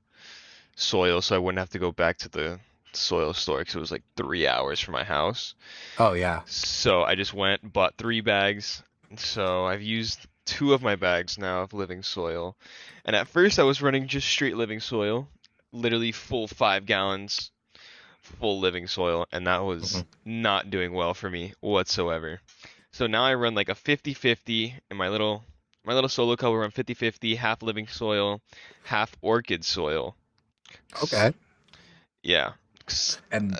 soil so I wouldn't have to go back to the soil store because it was like 3 hours from my house. Oh yeah. So I just went, bought 3 bags. So I've used 2 of my bags now of living soil. And at first I was running just straight living soil, literally full 5 gallons, full living soil, and that was Hmm. not doing well for me whatsoever. So now I run like a 50-50 in my little solo cup. We run 50-50, half living soil, half orchid soil. Okay. Yeah. And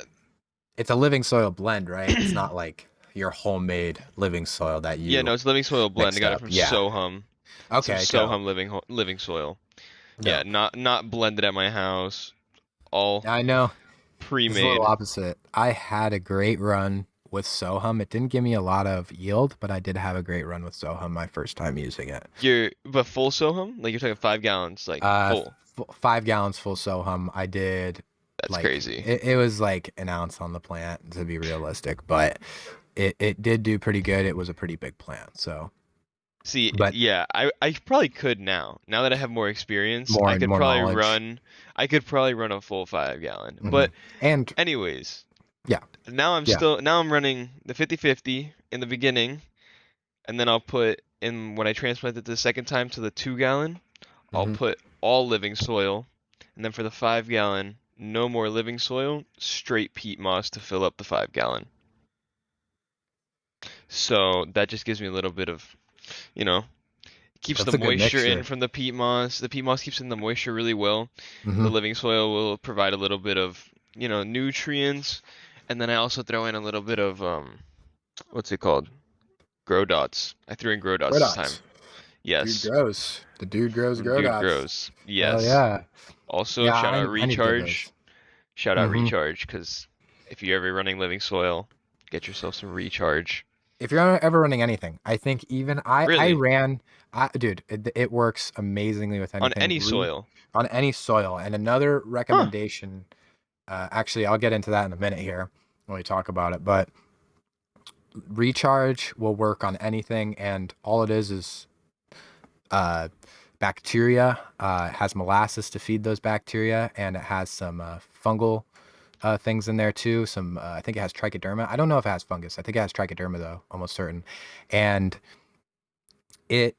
it's a living soil blend, right? It's not like your homemade living soil that Yeah, you no, it's living soil blend. I mixed got it up. from Yeah. Sohum. Some Okay, dope. Sohum living soil. Yeah, Dope. not blended at my house. All I know. It's a little pre-made. opposite. I had a great run with Sohum. It didn't give me a lot of yield, but I did have a great run with Sohum my first time using it. But full Sohum? Like you're talking 5 gallons, like Uh, full. 5 gallons full Sohum. I did That's like crazy. it was like an ounce on the plant to be realistic, but it did do pretty good. It was a pretty big plant. So, See, but yeah, I probably could now. Now that I have more experience, more and more knowledge. I could probably run a full 5 gallon. Hmm. But And anyways, yeah, yeah. now I'm running the 50-50 in the beginning, and then I'll put in when I transplant it the second time to the 2 gallon. I'll Hmm. put all living soil, and then for the 5 gallon, no more living soil, straight peat moss to fill up the 5 gallon. So that just gives me a little bit of, you know, keeps the That's a good moisture in mixture. from the peat moss. The peat moss keeps in the moisture really well. The Hmm. living soil will provide a little bit of, nutrients, and then I also throw in a little bit of what's it called? Grow dots. I threw in grow Grow dots this time. dots. Dude Yes, grows. The dude grows from grow Dude dots. Grows. Hell Yes. yeah. Also, Yeah, shout out I need to get Recharge. those. Shout out Hmm. Recharge, because if you're ever running living soil, get yourself some Recharge. If you're ever running anything, I think even I Really, ran, dude, it works amazingly with on anything any soil. on any soil. And another Huh. recommendation, actually, I'll get into that in a minute here when we talk about it, but recharge will work on anything. And all it is uh, bacteria. It has molasses to feed those bacteria, and it has some fungal things in there too. Some, I think it has trichoderma. I don't know if it has fungus. I think it has trichoderma though, almost certain. And it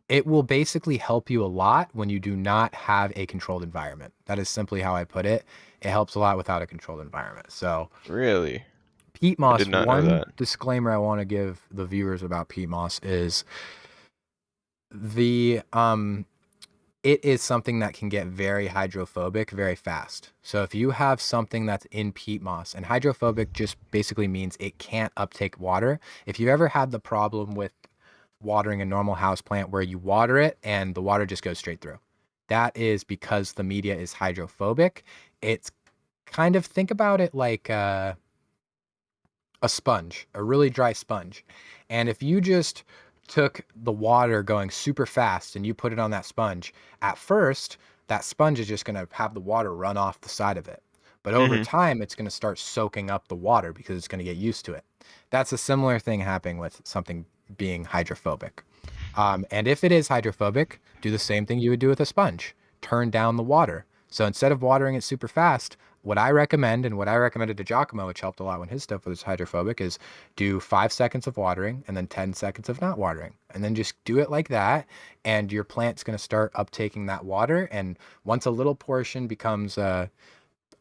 it will basically help you a lot when you do not have a controlled environment. That is simply how I put it. It helps a lot without a controlled environment. So Really? peat I did moss, not know one that. disclaimer I want to give the viewers about peat moss is the it is something that can get very hydrophobic very fast. So if you have something that's in peat moss, and hydrophobic just basically means it can't uptake water. If you ever had the problem with watering a normal house plant where you water it and the water just goes straight through. That is because the media is hydrophobic. It's kind of, think about it like a sponge, a really dry sponge. And if you just took the water going super fast and you put it on that sponge, at first, that sponge is just going to have the water run off the side of it. But over Mm-hmm. time, it's going to start soaking up the water because it's going to get used to it. That's a similar thing happening with something being hydrophobic. And if it is hydrophobic, do the same thing you would do with a sponge. Turn down the water. So instead of watering it super fast, what I recommend, and what I recommended to Giacomo, which helped a lot when his stuff was hydrophobic, is do 5 seconds of watering and then 10 seconds of not watering. And then just do it like that. And your plant's going to start uptaking that water. And once a little portion becomes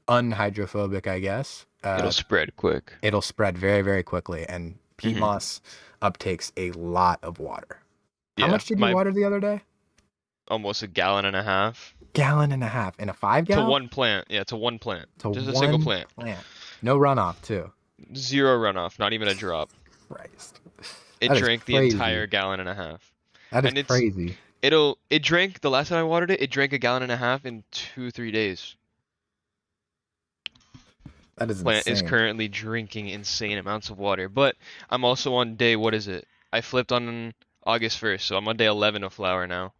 unhydrophobic, I guess, It'll spread quick. it'll spread very, very quickly. And peat Mm-hmm. moss uptakes a lot of water. How Yeah, much did you water the other day? almost a gallon and a half. Gallon and a half in a 5 gallon? To one plant. Yeah, to one plant. To Just a single one plant. No runoff, too. Zero runoff, not even a drop. Christ. It That is drank the crazy. entire gallon and a half. That is And it's crazy. it drank the last time I watered it drank a gallon and a half in 2-3 days. That is Plant is insane. currently drinking insane amounts of water. But I'm also on day, what is it? I flipped on August 1st, so I'm on day 11 of flower now.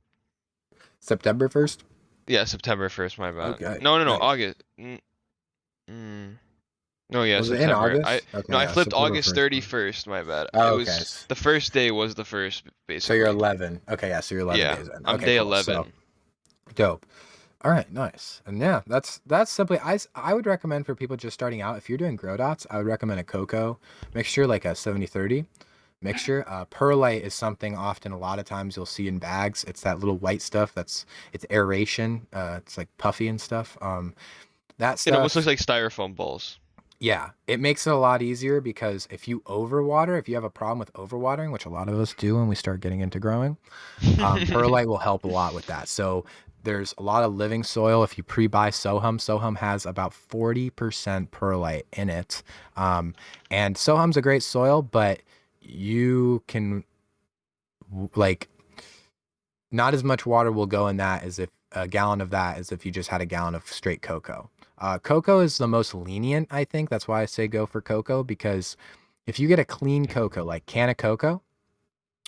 September 1st? Yeah, September 1st, my bad. Okay, No, nice. August. No, yeah, Was it in September. August? Okay, I yeah, flipped September August 1st. 31st, my bad. Oh, It okay. was the first day was the first, basically. So you're 11. Okay, yeah, so you're 11 Yeah, days in. I'm Okay, day cool. 11. So, dope. All right, nice. And yeah, that's simply, I would recommend for people just starting out, if you're doing grow dots, I would recommend a cocoa mixture, like a 70-30 mixture. Perlite is something often a lot of times you'll see in bags. It's that little white stuff it's aeration. It's like puffy and stuff. That It almost stuff, looks like styrofoam balls. yeah, it makes it a lot easier because if you overwater, if you have a problem with overwatering, which a lot of us do when we start getting into growing, perlite will help a lot with that. So there's a lot of living soil. If you pre-buy Sohum has about 40% perlite in it. And Sohum's a great soil, but you can, like, not as much water will go in that as if a gallon of that as if you just had a gallon of straight cocoa. Cocoa is the most lenient, I think. That's why I say go for cocoa, because if you get a clean cocoa, like can of cocoa,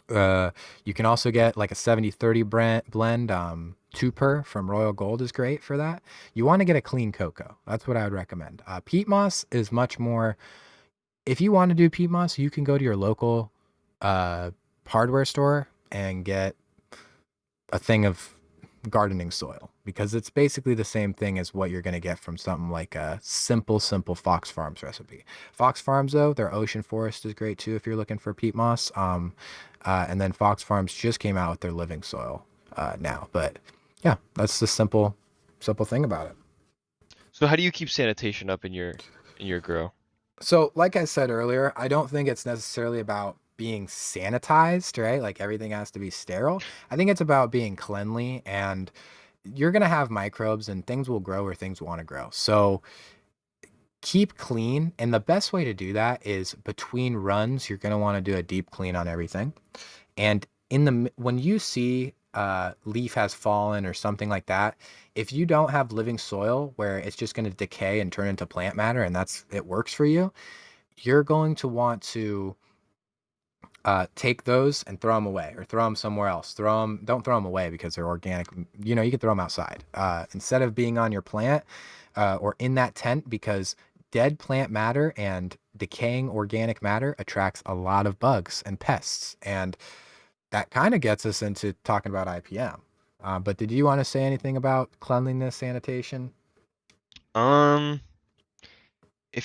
you can also get like a 70-30 blend. 2 per from Royal Gold is great for that. You want to get a clean cocoa. That's what I would recommend. Peat moss is much more. If you want to do peat moss, you can go to your local hardware store and get a thing of gardening soil, because it's basically the same thing as what you're going to get from something like a simple Fox Farms recipe. Fox Farms, though, their Ocean Forest is great too if you're looking for peat moss. And then Fox Farms just came out with their living soil now. But yeah, that's the simple thing about it. So how do you keep sanitation up in your grow? So, like I said earlier, I don't think it's necessarily about being sanitized, right? Like everything has to be sterile. I think it's about being cleanly, and you're going to have microbes and things will grow where things want to grow. So, keep clean. And the best way to do that is between runs, you're going to want to do a deep clean on everything. And when you see leaf has fallen or something like that, if you don't have living soil where it's just going to decay and turn into plant matter, and it works for you, you're going to want to take those and throw them away, or throw them somewhere else. Don't throw them away because they're organic. You can throw them outside instead of being on your plant or in that tent, because dead plant matter and decaying organic matter attracts a lot of bugs and pests. And that kind of gets us into talking about IPM. But did you want to say anything about cleanliness, sanitation? If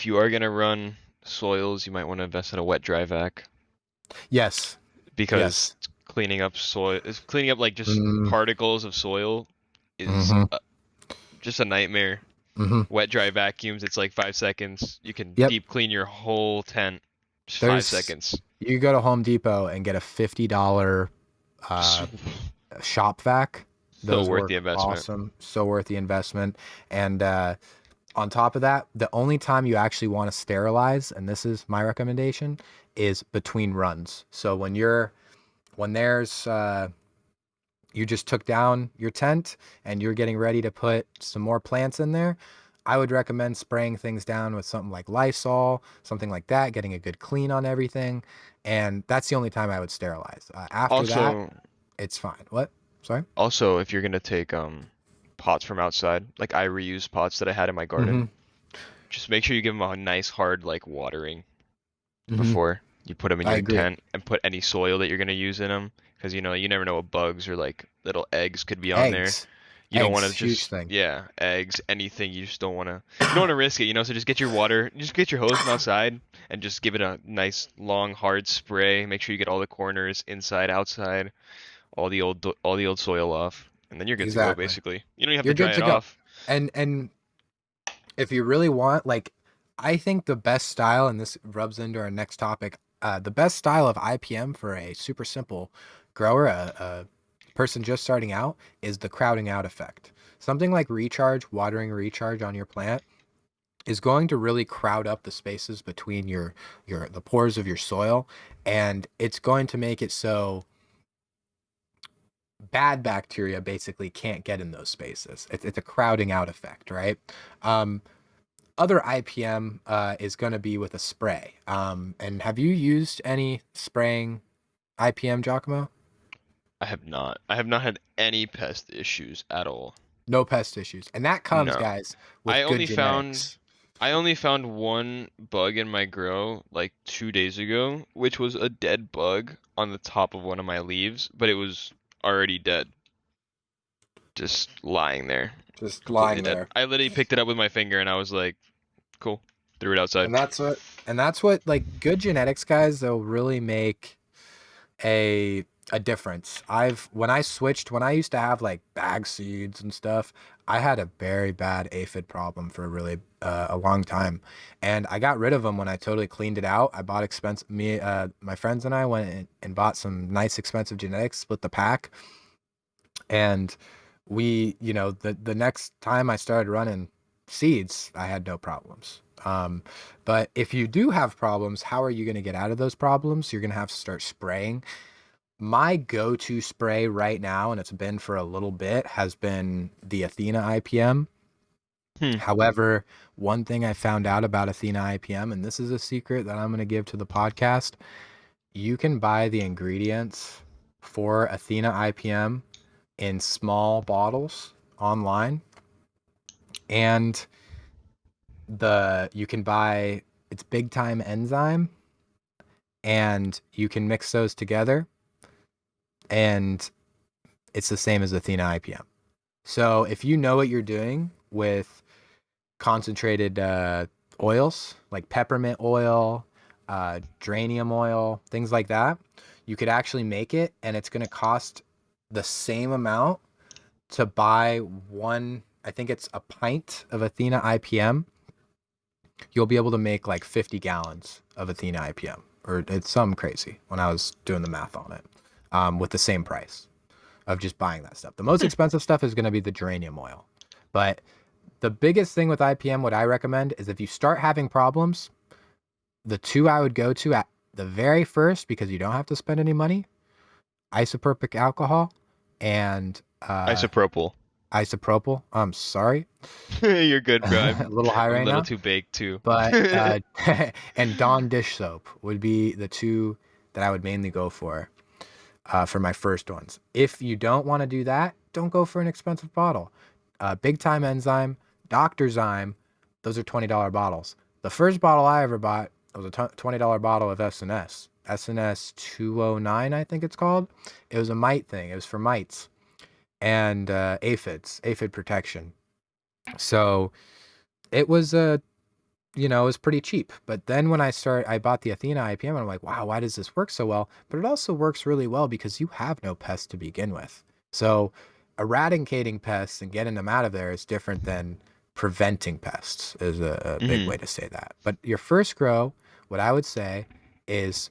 you are gonna run soils, you might want to invest in a wet dry vac, Yes. because cleaning up like just particles of soil is just a nightmare. Wet dry vacuums, it's like 5 seconds. You can deep clean your whole tent. Just 5 seconds. You go to Home Depot and get a $50 shop vac. Those worth the investment. Awesome. So worth the investment. And on top of that, the only time you actually want to sterilize, and this is my recommendation, is between runs. So when you're when there's you just took down your tent and you're getting ready to put some more plants in there, I would recommend spraying things down with something like Lysol, something like that, getting a good clean on everything. And that's the only time I would sterilize. After that, Also, it's fine. What? Sorry? also, if you're gonna take pots from outside, like I reuse pots that I had in my Mm-hmm. garden, just make sure you give them a nice hard like watering Mm-hmm. before you put them in I your agree. tent and put any soil that you're gonna use in them, because you never know what bugs or like little eggs could be on there. Eggs. You don't want Eggs, to huge just, thing. yeah, eggs, anything. You don't want to risk it, so just get your water, just get your hose from outside and just give it a nice long hard spray. Make sure you get all the corners, inside, outside, all the old soil off, and then you're good to go Exactly. basically. You don't even have to You're good dry to it go. off. And if you really want, like, I think the best style, and this rubs into our next topic, the best style of IPM for a super simple grower, a person just starting out, is the crowding out effect. Something like recharge, watering recharge on your plant is going to really crowd up the spaces between the pores of your soil, and it's going to make it so bad bacteria basically can't get in those spaces. It's a crowding out effect, right? Um, Other IPM is going to be with a spray. And have you used any spraying IPM, Giacomo? I have not had any pest issues at all. No pest issues. And that comes, No. guys, I with good only found genetics. I only found one bug in my grow like 2 days ago, which was a dead bug on the top of one of my leaves, but it was already dead, just lying there, Just completely lying dead. there. I literally picked it up with my finger and I was like, cool, threw it outside. And that's what like good genetics, guys, they'll really make a difference. When I used to have like bag seeds and stuff, I had a very bad aphid problem for a long time, and I got rid of them when I totally cleaned it out. I bought expensive me my friends and I went and bought some nice expensive genetics, split the pack, and the next time I started running seeds, I had no problems. But if you do have problems, how are you going to get out of those problems? You're going to have to start spraying. My go-to spray right now, and it's been for a little bit, has been the Athena IPM. Hmm. However, one thing I found out about Athena IPM, and this is a secret that I'm going to give to the podcast, you can buy the ingredients for Athena IPM in small bottles online, and you can buy its big time enzyme, and you can mix those together, and it's the same as Athena IPM. So if you know what you're doing with concentrated oils like peppermint oil, geranium oil, things like that, you could actually make it, and it's going to cost the same amount to buy one. I think it's a pint of Athena IPM. You'll be able to make like 50 gallons of Athena IPM, or it's some crazy when I was doing the math on it, with the same price of just buying that stuff. The most Hmm. expensive stuff is going to be the geranium oil. But the biggest thing with IPM, what I recommend is if you start having problems, the two I would go to at the very first, because you don't have to spend any money, isopropyl alcohol and Isopropyl. isopropyl. I'm sorry, You're good, bro. a little high I'm a right little now. too baked too. But and Dawn dish soap would be the two that I would mainly go for my first ones. If you don't want to do that, don't go for an expensive bottle. Big Time Enzyme, Dr. Zyme, those are $20 bottles. The first bottle I ever bought was a $20 bottle of SNS. SNS 209, I think it's called. It was a mite thing. It was for mites and aphid protection. So it was it was pretty cheap. But then when I bought the Athena IPM, and I'm like, wow, why does this work so well? But it also works really well because you have no pests to begin with. So eradicating pests and getting them out of there is different than preventing pests, is a big Hmm. way to say that. But your first grow, what I would say is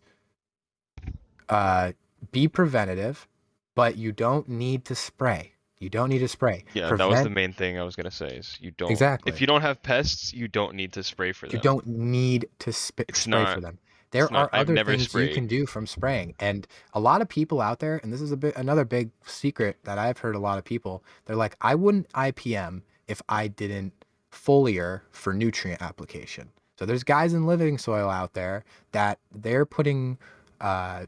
uh, be preventative, but you don't need to spray. You don't need to spray. Yeah, that was the Prevent, main thing I was gonna say is if exactly. you don't have pests, you don't need to spray for You them. don't need to It's spray not for them. There are I've other never things you can sprayed. do from spraying. And a lot of people out there, and this is another big secret that I've heard a lot of people, they're like, I wouldn't IPM if I didn't foliar for nutrient application. So there's guys in living soil out there that they're putting uh,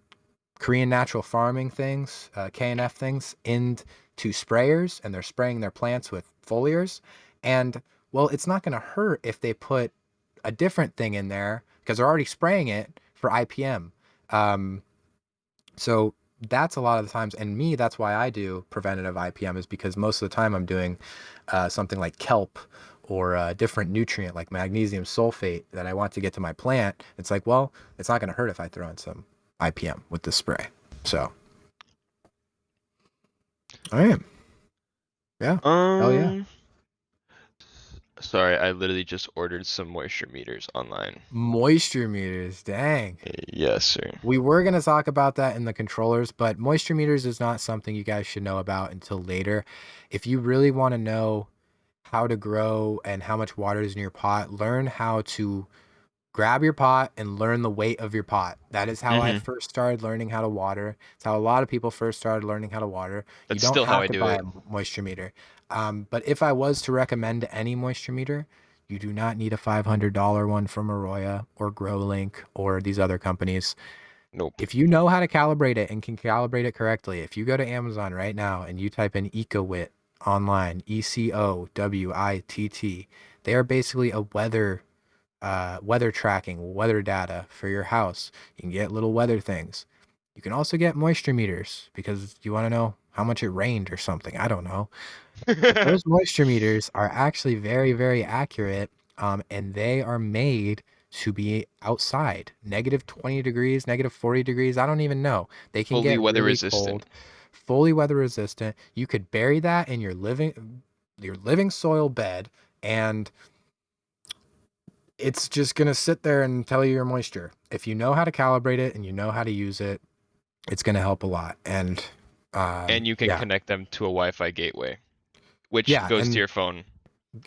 Korean natural farming things, KNF things, into sprayers, and they're spraying their plants with foliars. And well, it's not going to hurt if they put a different thing in there because they're already spraying it for IPM. Um, so that's a lot of the times, and me, that's why I do preventative IPM is because most of the time I'm doing something like kelp or a different nutrient like magnesium sulfate that I want to get to my plant. It's like, well, it's not going to hurt if I throw in some IPM with the spray. So, all right. Yeah. Hell yeah. Um, Sorry, I literally just ordered some moisture meters online. Moisture meters. Dang. Yes, sir. We were going to talk about that in the controllers, but moisture meters is not something you guys should know about until later. If you really want to know how to grow and how much water is in your pot, learn how to grab your pot and learn the weight of your pot. That is how I Hmm. first started learning how to water. It's how a lot of people first started learning how to water. You That's don't still how have I to do buy it. a moisture meter. But if I was to recommend any moisture meter, you do not need a $500 one from Arroyo or GrowLink or these other companies. Nope. If you know how to calibrate it and can calibrate it correctly, if you go to Amazon right now and you type in EcoWitt online, ECOWITT, they are basically a weather tracking, weather data for your house. You can get little weather things. You can also get moisture meters because you want to know how much it rained or something. I don't know. But those moisture meters are actually very, very accurate, and they are made to be outside, -20 degrees, -40 degrees. I don't even know. They can Fully get weather really resistant. cold, fully weather resistant. You could bury that in your living soil bed, and it's just gonna sit there and tell you your moisture. If you know how to calibrate it and you know how to use it, it's gonna help a lot. And And you can yeah, connect them to a Wi-Fi gateway, which yeah, goes to your phone,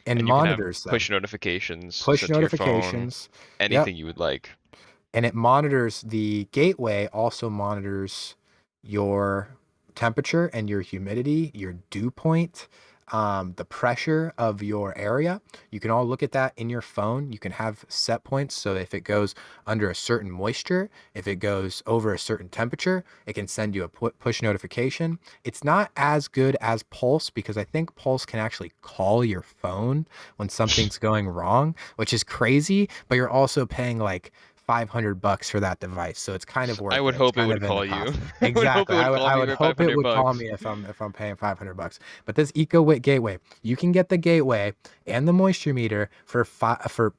and and you can have monitors them. push notifications Push set to your phone, notifications. Yep. anything you would like. And it monitors the gateway, also monitors your temperature and your humidity, your dew point, the pressure of your area. You can all look at that in your phone. You can have set points. So if it goes under a certain moisture, if it goes over a certain temperature, it can send you a push notification. It's not as good as Pulse because I think Pulse can actually call your phone when something's going wrong, which is crazy, but you're also paying like $500 for that device, so it's kind of I worth would it. It's hope it kind would of in the call you. cost. I would hope it Exactly. would I would call I me would for hope it 500 would call bucks. me if I'm paying $500. But this EcoWitt gateway, you can get the gateway and the moisture meter for $50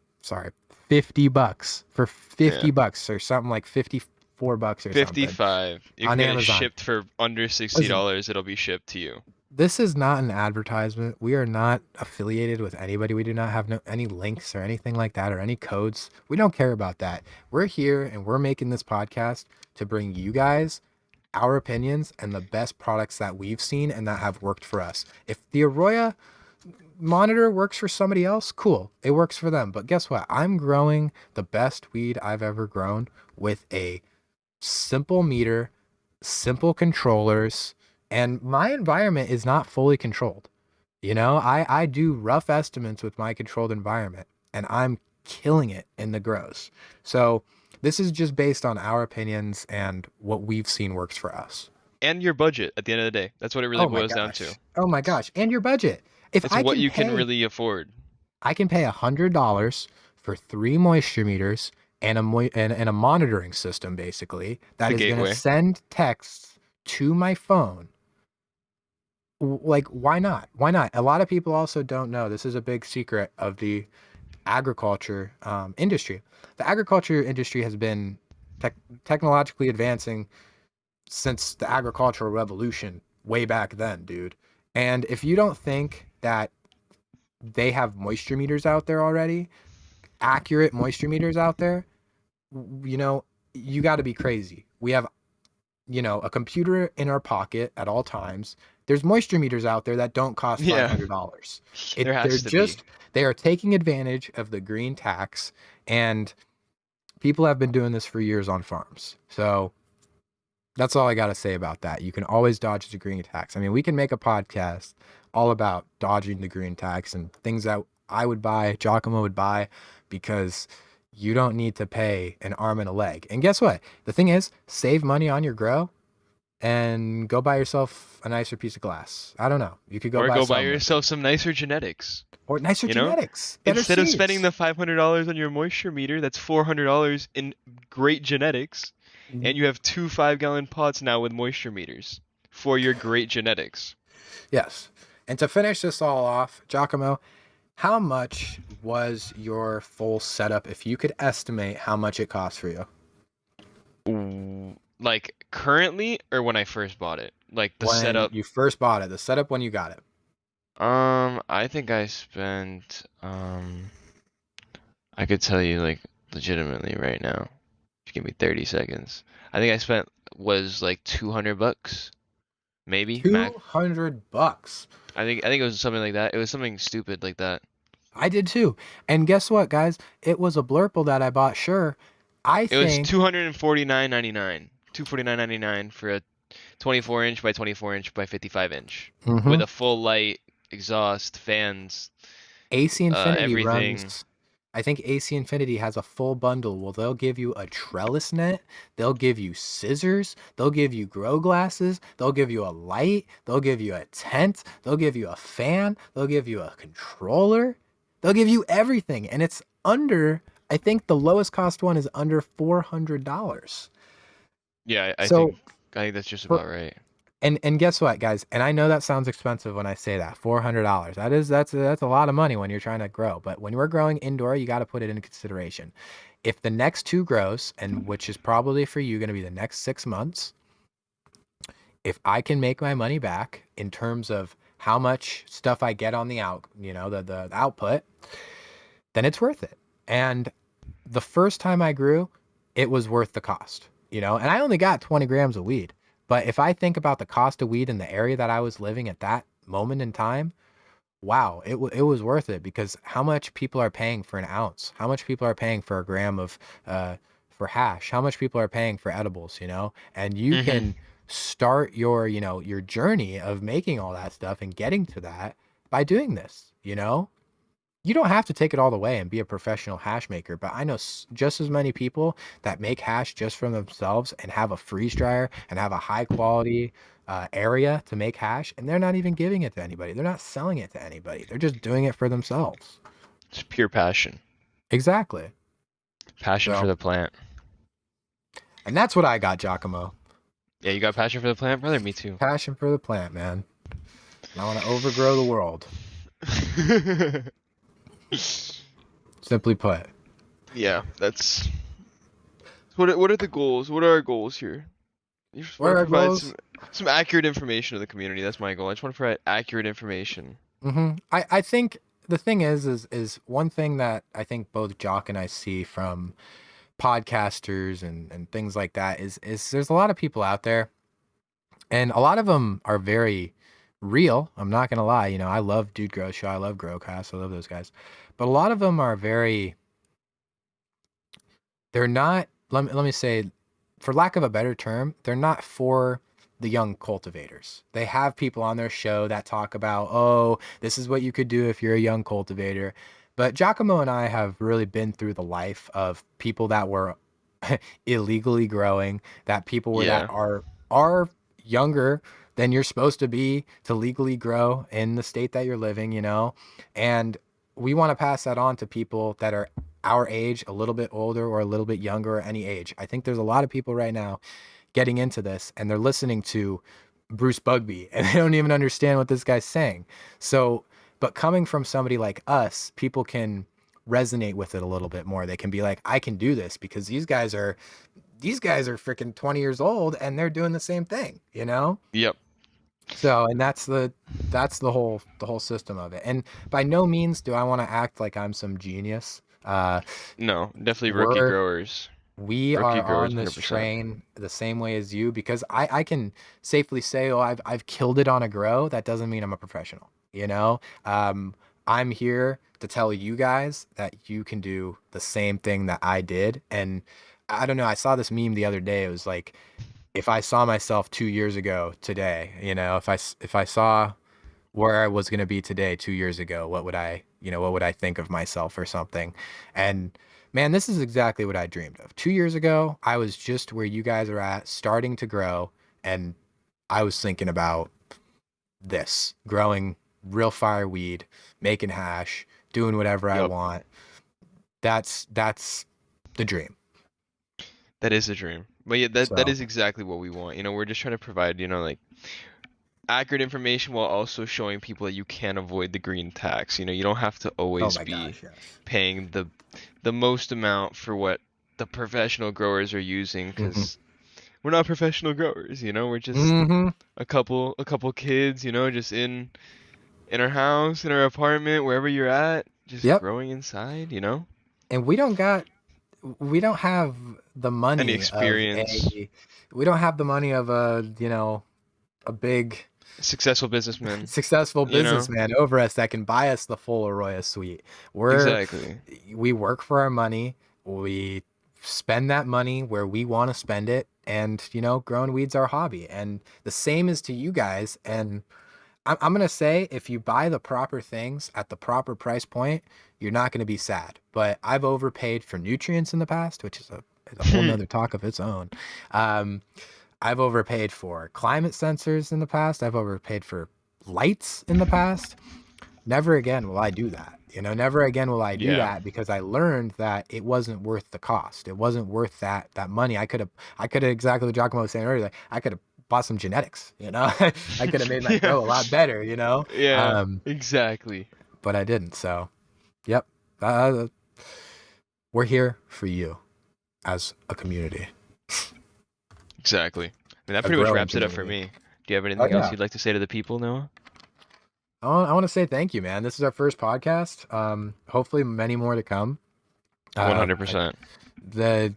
for Yeah. $50 or something like $54 or something 55. You on can get it Amazon. shipped for under Listen, $60. It'll be shipped to you. this is not an advertisement. We are not affiliated with anybody. We do not have any links or anything like that or any codes. We don't care about that. We're here and we're making this podcast to bring you guys our opinions and the best products that we've seen and that have worked for us. If the Arroyo monitor works for somebody else, cool. It works for them. But guess what? I'm growing the best weed I've ever grown with a simple meter, simple controllers, and my environment is not fully controlled. I do rough estimates with my controlled environment and I'm killing it in the grows. So this is just based on our opinions and what we've seen works for us. And your budget at the end of the day. That's what it really Oh my boils down to. gosh. Oh my gosh. And your budget. If That's what you can really afford I can pay $100 for 3 moisture meters and and a monitoring system basically that the is going to gateway. send texts to my phone. Like, why not? Why not? A lot of people also don't know. This is a big secret of the agriculture industry. The agriculture industry has been technologically advancing since the agricultural revolution way back then, dude. And if you don't think that they have moisture meters out there already, accurate moisture meters out there, you know, you got to be crazy. We have, a computer in our pocket at all times. There's moisture meters out there that don't cost Yeah, $500. there They're has to be. just they are taking advantage of the green tax, and People have been doing this for years on farms. So that's all I got to say about that. You can always dodge the green tax. I mean, we can make a podcast all about dodging the green tax and things that I would buy, Giacomo would buy, because you don't need to pay an arm and a leg. And guess what? The thing is, save money on your grow and go buy yourself a nicer piece of glass. I don't know. You could go Or buy go buy some yourself some nicer genetics. or nicer You know, genetics, better instead of spending seeds. the $500 on your moisture meter, that's $400 in great genetics, and you have two 5-gallon pots now with moisture meters for your great genetics. Yes. And to finish this all off, Giacomo, how much was your full setup if you could estimate how much it cost for you? Ooh, like currently or when I first bought it? Like the When setup. you first bought it, the setup when you got it. I think I spent I could tell you like legitimately right now. Just give me 30 seconds. I think I spent was like $200, maybe max. $200. I think it was something like that. It was something stupid like that. I did too. And guess what, guys? It was a blurple that I bought, sure. I It was think $249.99. $249.99 for a 24 inch by 24 inch by 55 inch with a full light, exhaust, fans, AC Infinity everything. runs. I think AC Infinity has a full bundle. Well, they'll give you a trellis net, they'll give you scissors, they'll give you grow glasses, they'll give you a light, they'll give you a tent, they'll give you a fan, they'll give you a controller, they'll give you everything. And it's under, I think the lowest cost one is under $400. Yeah, I So think that's just for, about right. and guess what, guys? And I know that sounds expensive when I say that, $400. That's a lot of money when you're trying to grow. But when we're growing indoor, you got to put it into consideration. If the next two grows, and which is probably for you going to be the next 6 months, if I can make my money back in terms of how much stuff I get on the the output, then it's worth it. And the first time I grew, it was worth the cost, and I only got 20 grams of weed. But if I think about the cost of weed in the area that I was living at that moment in time, wow, it was worth it, because how much people are paying for an ounce, how much people are paying for a gram of for hash, how much people are paying for edibles, and you Mhm. can start your journey of making all that stuff and getting to that by doing this. You don't have to take it all the way and be a professional hash maker, but I know just as many people that make hash just for themselves and have a freeze dryer and have a high quality area to make hash, and they're not even giving it to anybody. They're not selling it to anybody. They're just doing it for themselves. It's pure passion. Exactly. Passion for So, the plant. and that's what I got, Giacomo. Yeah, you got passion for the plant, brother? Me too. Passion for the plant, man. I want to overgrow the world. Simply put. Yeah, that's what are the goals? What are our goals here? You just What want are to our provide goals? some accurate information to the community. That's my goal. I just want to provide accurate information. I think the thing is one thing that I think both Jock and I see from podcasters and things like that is there's a lot of people out there, and a lot of them are very real. I'm not gonna lie. I love Dude Grow Show. I love Growcast. I love those guys. But a lot of them are they're not, let me say, for lack of a better term, they're not for the young cultivators. They have people on their show that talk about, oh, this is what you could do if you're a young cultivator. But Giacomo and I have really been through the life of people that were illegally growing, that people were that Yeah. are younger than you're supposed to be to legally grow in the state that you're living. And we want to pass that on to people that are our age, a little bit older or a little bit younger, or any age. I think there's a lot of people right now getting into this and they're listening to Bruce Bugby and they don't even understand what this guy's saying. So, but coming from somebody like us, people can resonate with it a little bit more. They can be like, I can do this because these guys are freaking 20 years old and they're doing the same thing. Yep. So, and that's the whole system of it. And by no means do I want to act like I'm some genius. No, definitely rookie We're growers. we Rookie are growers, on this 100%. train the same way as you, because I can safely say, oh, I've killed it on a grow. That doesn't mean I'm a professional. I'm here to tell you guys that you can do the same thing that I did. And I don't know, I saw this meme the other day. It was like, if I saw myself 2 years ago today, if I saw where I was going to be today 2 years ago, what would I think of myself or something? And man, this is exactly what I dreamed of. 2 years ago, I was just where you guys are at, starting to grow. And I was thinking about this, growing real fire weed, making hash, doing whatever I Yup. want. That's the dream. That is a dream. But yeah, that So, is exactly what we want. We're just trying to provide, like accurate information while also showing people that you can avoid the green tax. You don't have to oh always my be gosh, yes. paying the most amount for what the professional growers are using, Mm-hmm. because we're not professional growers. We're just Mm-hmm. a couple kids, just in our house, in our apartment, wherever you're at, just Yep. growing inside. And we don't have the Any money of experience, we don't have the money of a big successful businessman, successful you know? businessman over us that can buy us the full Arroyo suite. Exactly. We work for our money. We spend that money where we want to spend it. And, growing weed's our hobby. And the same is to you guys. And I'm going to say, if you buy the proper things at the proper price point, you're not going to be sad. But I've overpaid for nutrients in the past, which is a whole nother talk of its own. Um, I've overpaid for climate sensors in the past. I've overpaid for lights in the past. Never again will I do that. Never again will I do Yeah. that, because I learned that it wasn't worth the cost. It wasn't worth that money. I could have exactly what Giacomo was saying earlier. Like, I could have bought some genetics. I could have made my Yeah. grow a lot better. Yeah, Um, exactly. but I didn't. So, yep. Uh, we're here for you as a community, Exactly. I mean, that a pretty much growing wraps it up for community. me. Do you have Oh anything else yeah. you'd like to say to the people, Noah? I want to say thank you, man. This is our first podcast. Hopefully many more to come. Uh, I- 100%. the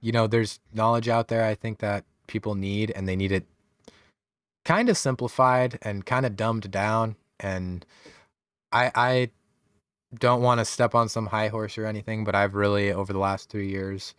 there's knowledge out there I think that people need, and they need it kind of simplified and kind of dumbed down. And I don't want to step on some high horse or anything, but I've really, over the last 3 years,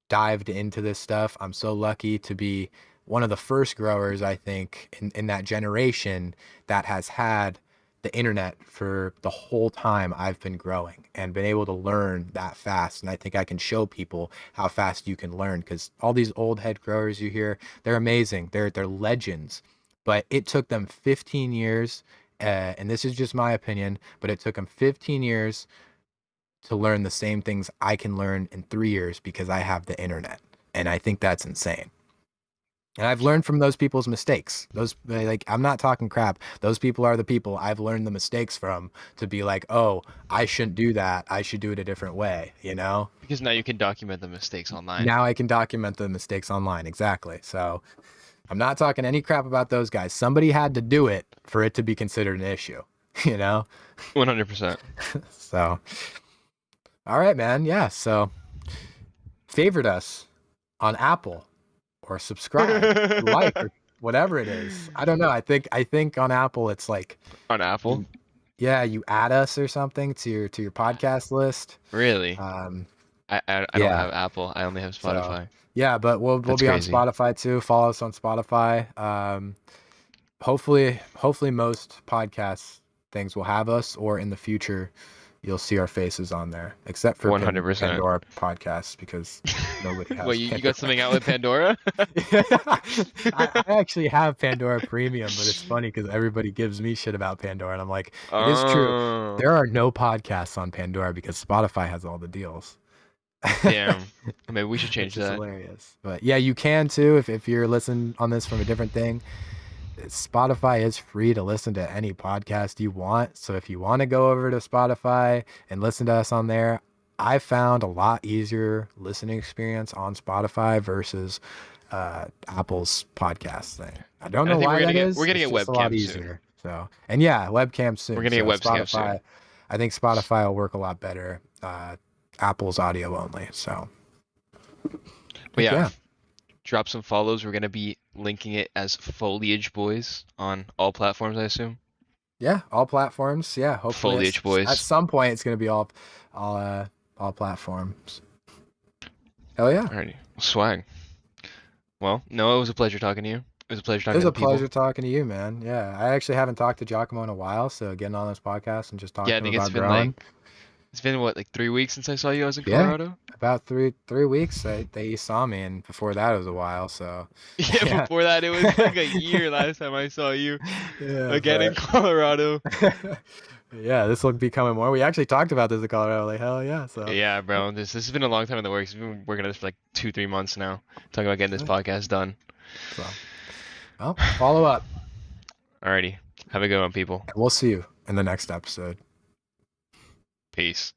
dived into this stuff. I'm so lucky to be one of the first growers, I think, in that generation that has had the internet for the whole time I've been growing, and been able to learn that fast. And I think I can show people how fast you can learn, because all these old head growers you hear, they're amazing. They're legends, but it took them 15 years. And this is just my opinion, but it took them 15 years to learn the same things I can learn in 3 years, because I have the internet. And I think that's insane. And I've learned from those people's mistakes. I'm not talking crap. Those people are the people I've learned the mistakes from, to be like, oh, I shouldn't do that. I should do it a different way, Because now you can document the mistakes online. Now I can document the mistakes online. Exactly. So I'm not talking any crap about those guys. Somebody had to do it for it to be considered an issue, you know? 100%. So, all right, man. Yeah. So, favorite us on Apple, or subscribe, like, or whatever it is. I don't know. I think on Apple it's like, On Apple? you, yeah, you add us or something to your podcast list. Really? Um, I don't yeah. have Apple. I only have So Spotify. yeah, but we'll That's be on crazy. Spotify too. Follow us on Spotify. Hopefully most podcast things will have us, or in the future you'll see our faces on there, except for 100%. Pandora podcasts, because nobody Well, has you got Pandora. something out with Pandora? I actually have Pandora Premium, but it's funny because everybody gives me shit about Pandora, and I'm like, it is true. Oh, There are no podcasts on Pandora because Spotify has all the deals. damn. Maybe we should change Which is that. hilarious. But yeah, you can too if you're listening on this from a different thing. Spotify is free to listen to any podcast you want. So if you want to go over to Spotify and listen to us on there, I found a lot easier listening experience on Spotify versus Apple's podcast thing. I don't And I know think why that we're is. gonna It's get just a lot webcam soon. easier. So, and yeah, webcam We're soon. gonna So get webcam Spotify, soon. I think Spotify will work a lot better. Apple's audio only. So, But yeah, yeah. drop some follows. We're gonna be linking it as Foliage Boys on all platforms, I assume. Yeah, all platforms. Yeah, hopefully Foliage at Boys. some point it's gonna be all platforms. Hell yeah. Alrighty. Swag. Well, Noah, it was a pleasure talking to you. It was a pleasure It talking was to a the people. pleasure talking to you, man. Yeah, I actually haven't talked to Giacomo in a while, so getting on this podcast and just talking Yeah, I to him think about growing. it's been what, like 3 weeks since I saw you. I was in Yeah, Colorado. about three weeks that you saw me, and before that it was a while. So Yeah, yeah, before that it was like a year last time I saw you yeah, again in Colorado. yeah, this will be coming more. We actually talked about this in Colorado. Like hell yeah. So Yeah, bro. This has been a long time in the works. We've been working on this for like 2-3 months now. Talking about getting this podcast done. so well, follow up, Alrighty. Have a good one, people. and we'll see you in the next episode. Peace.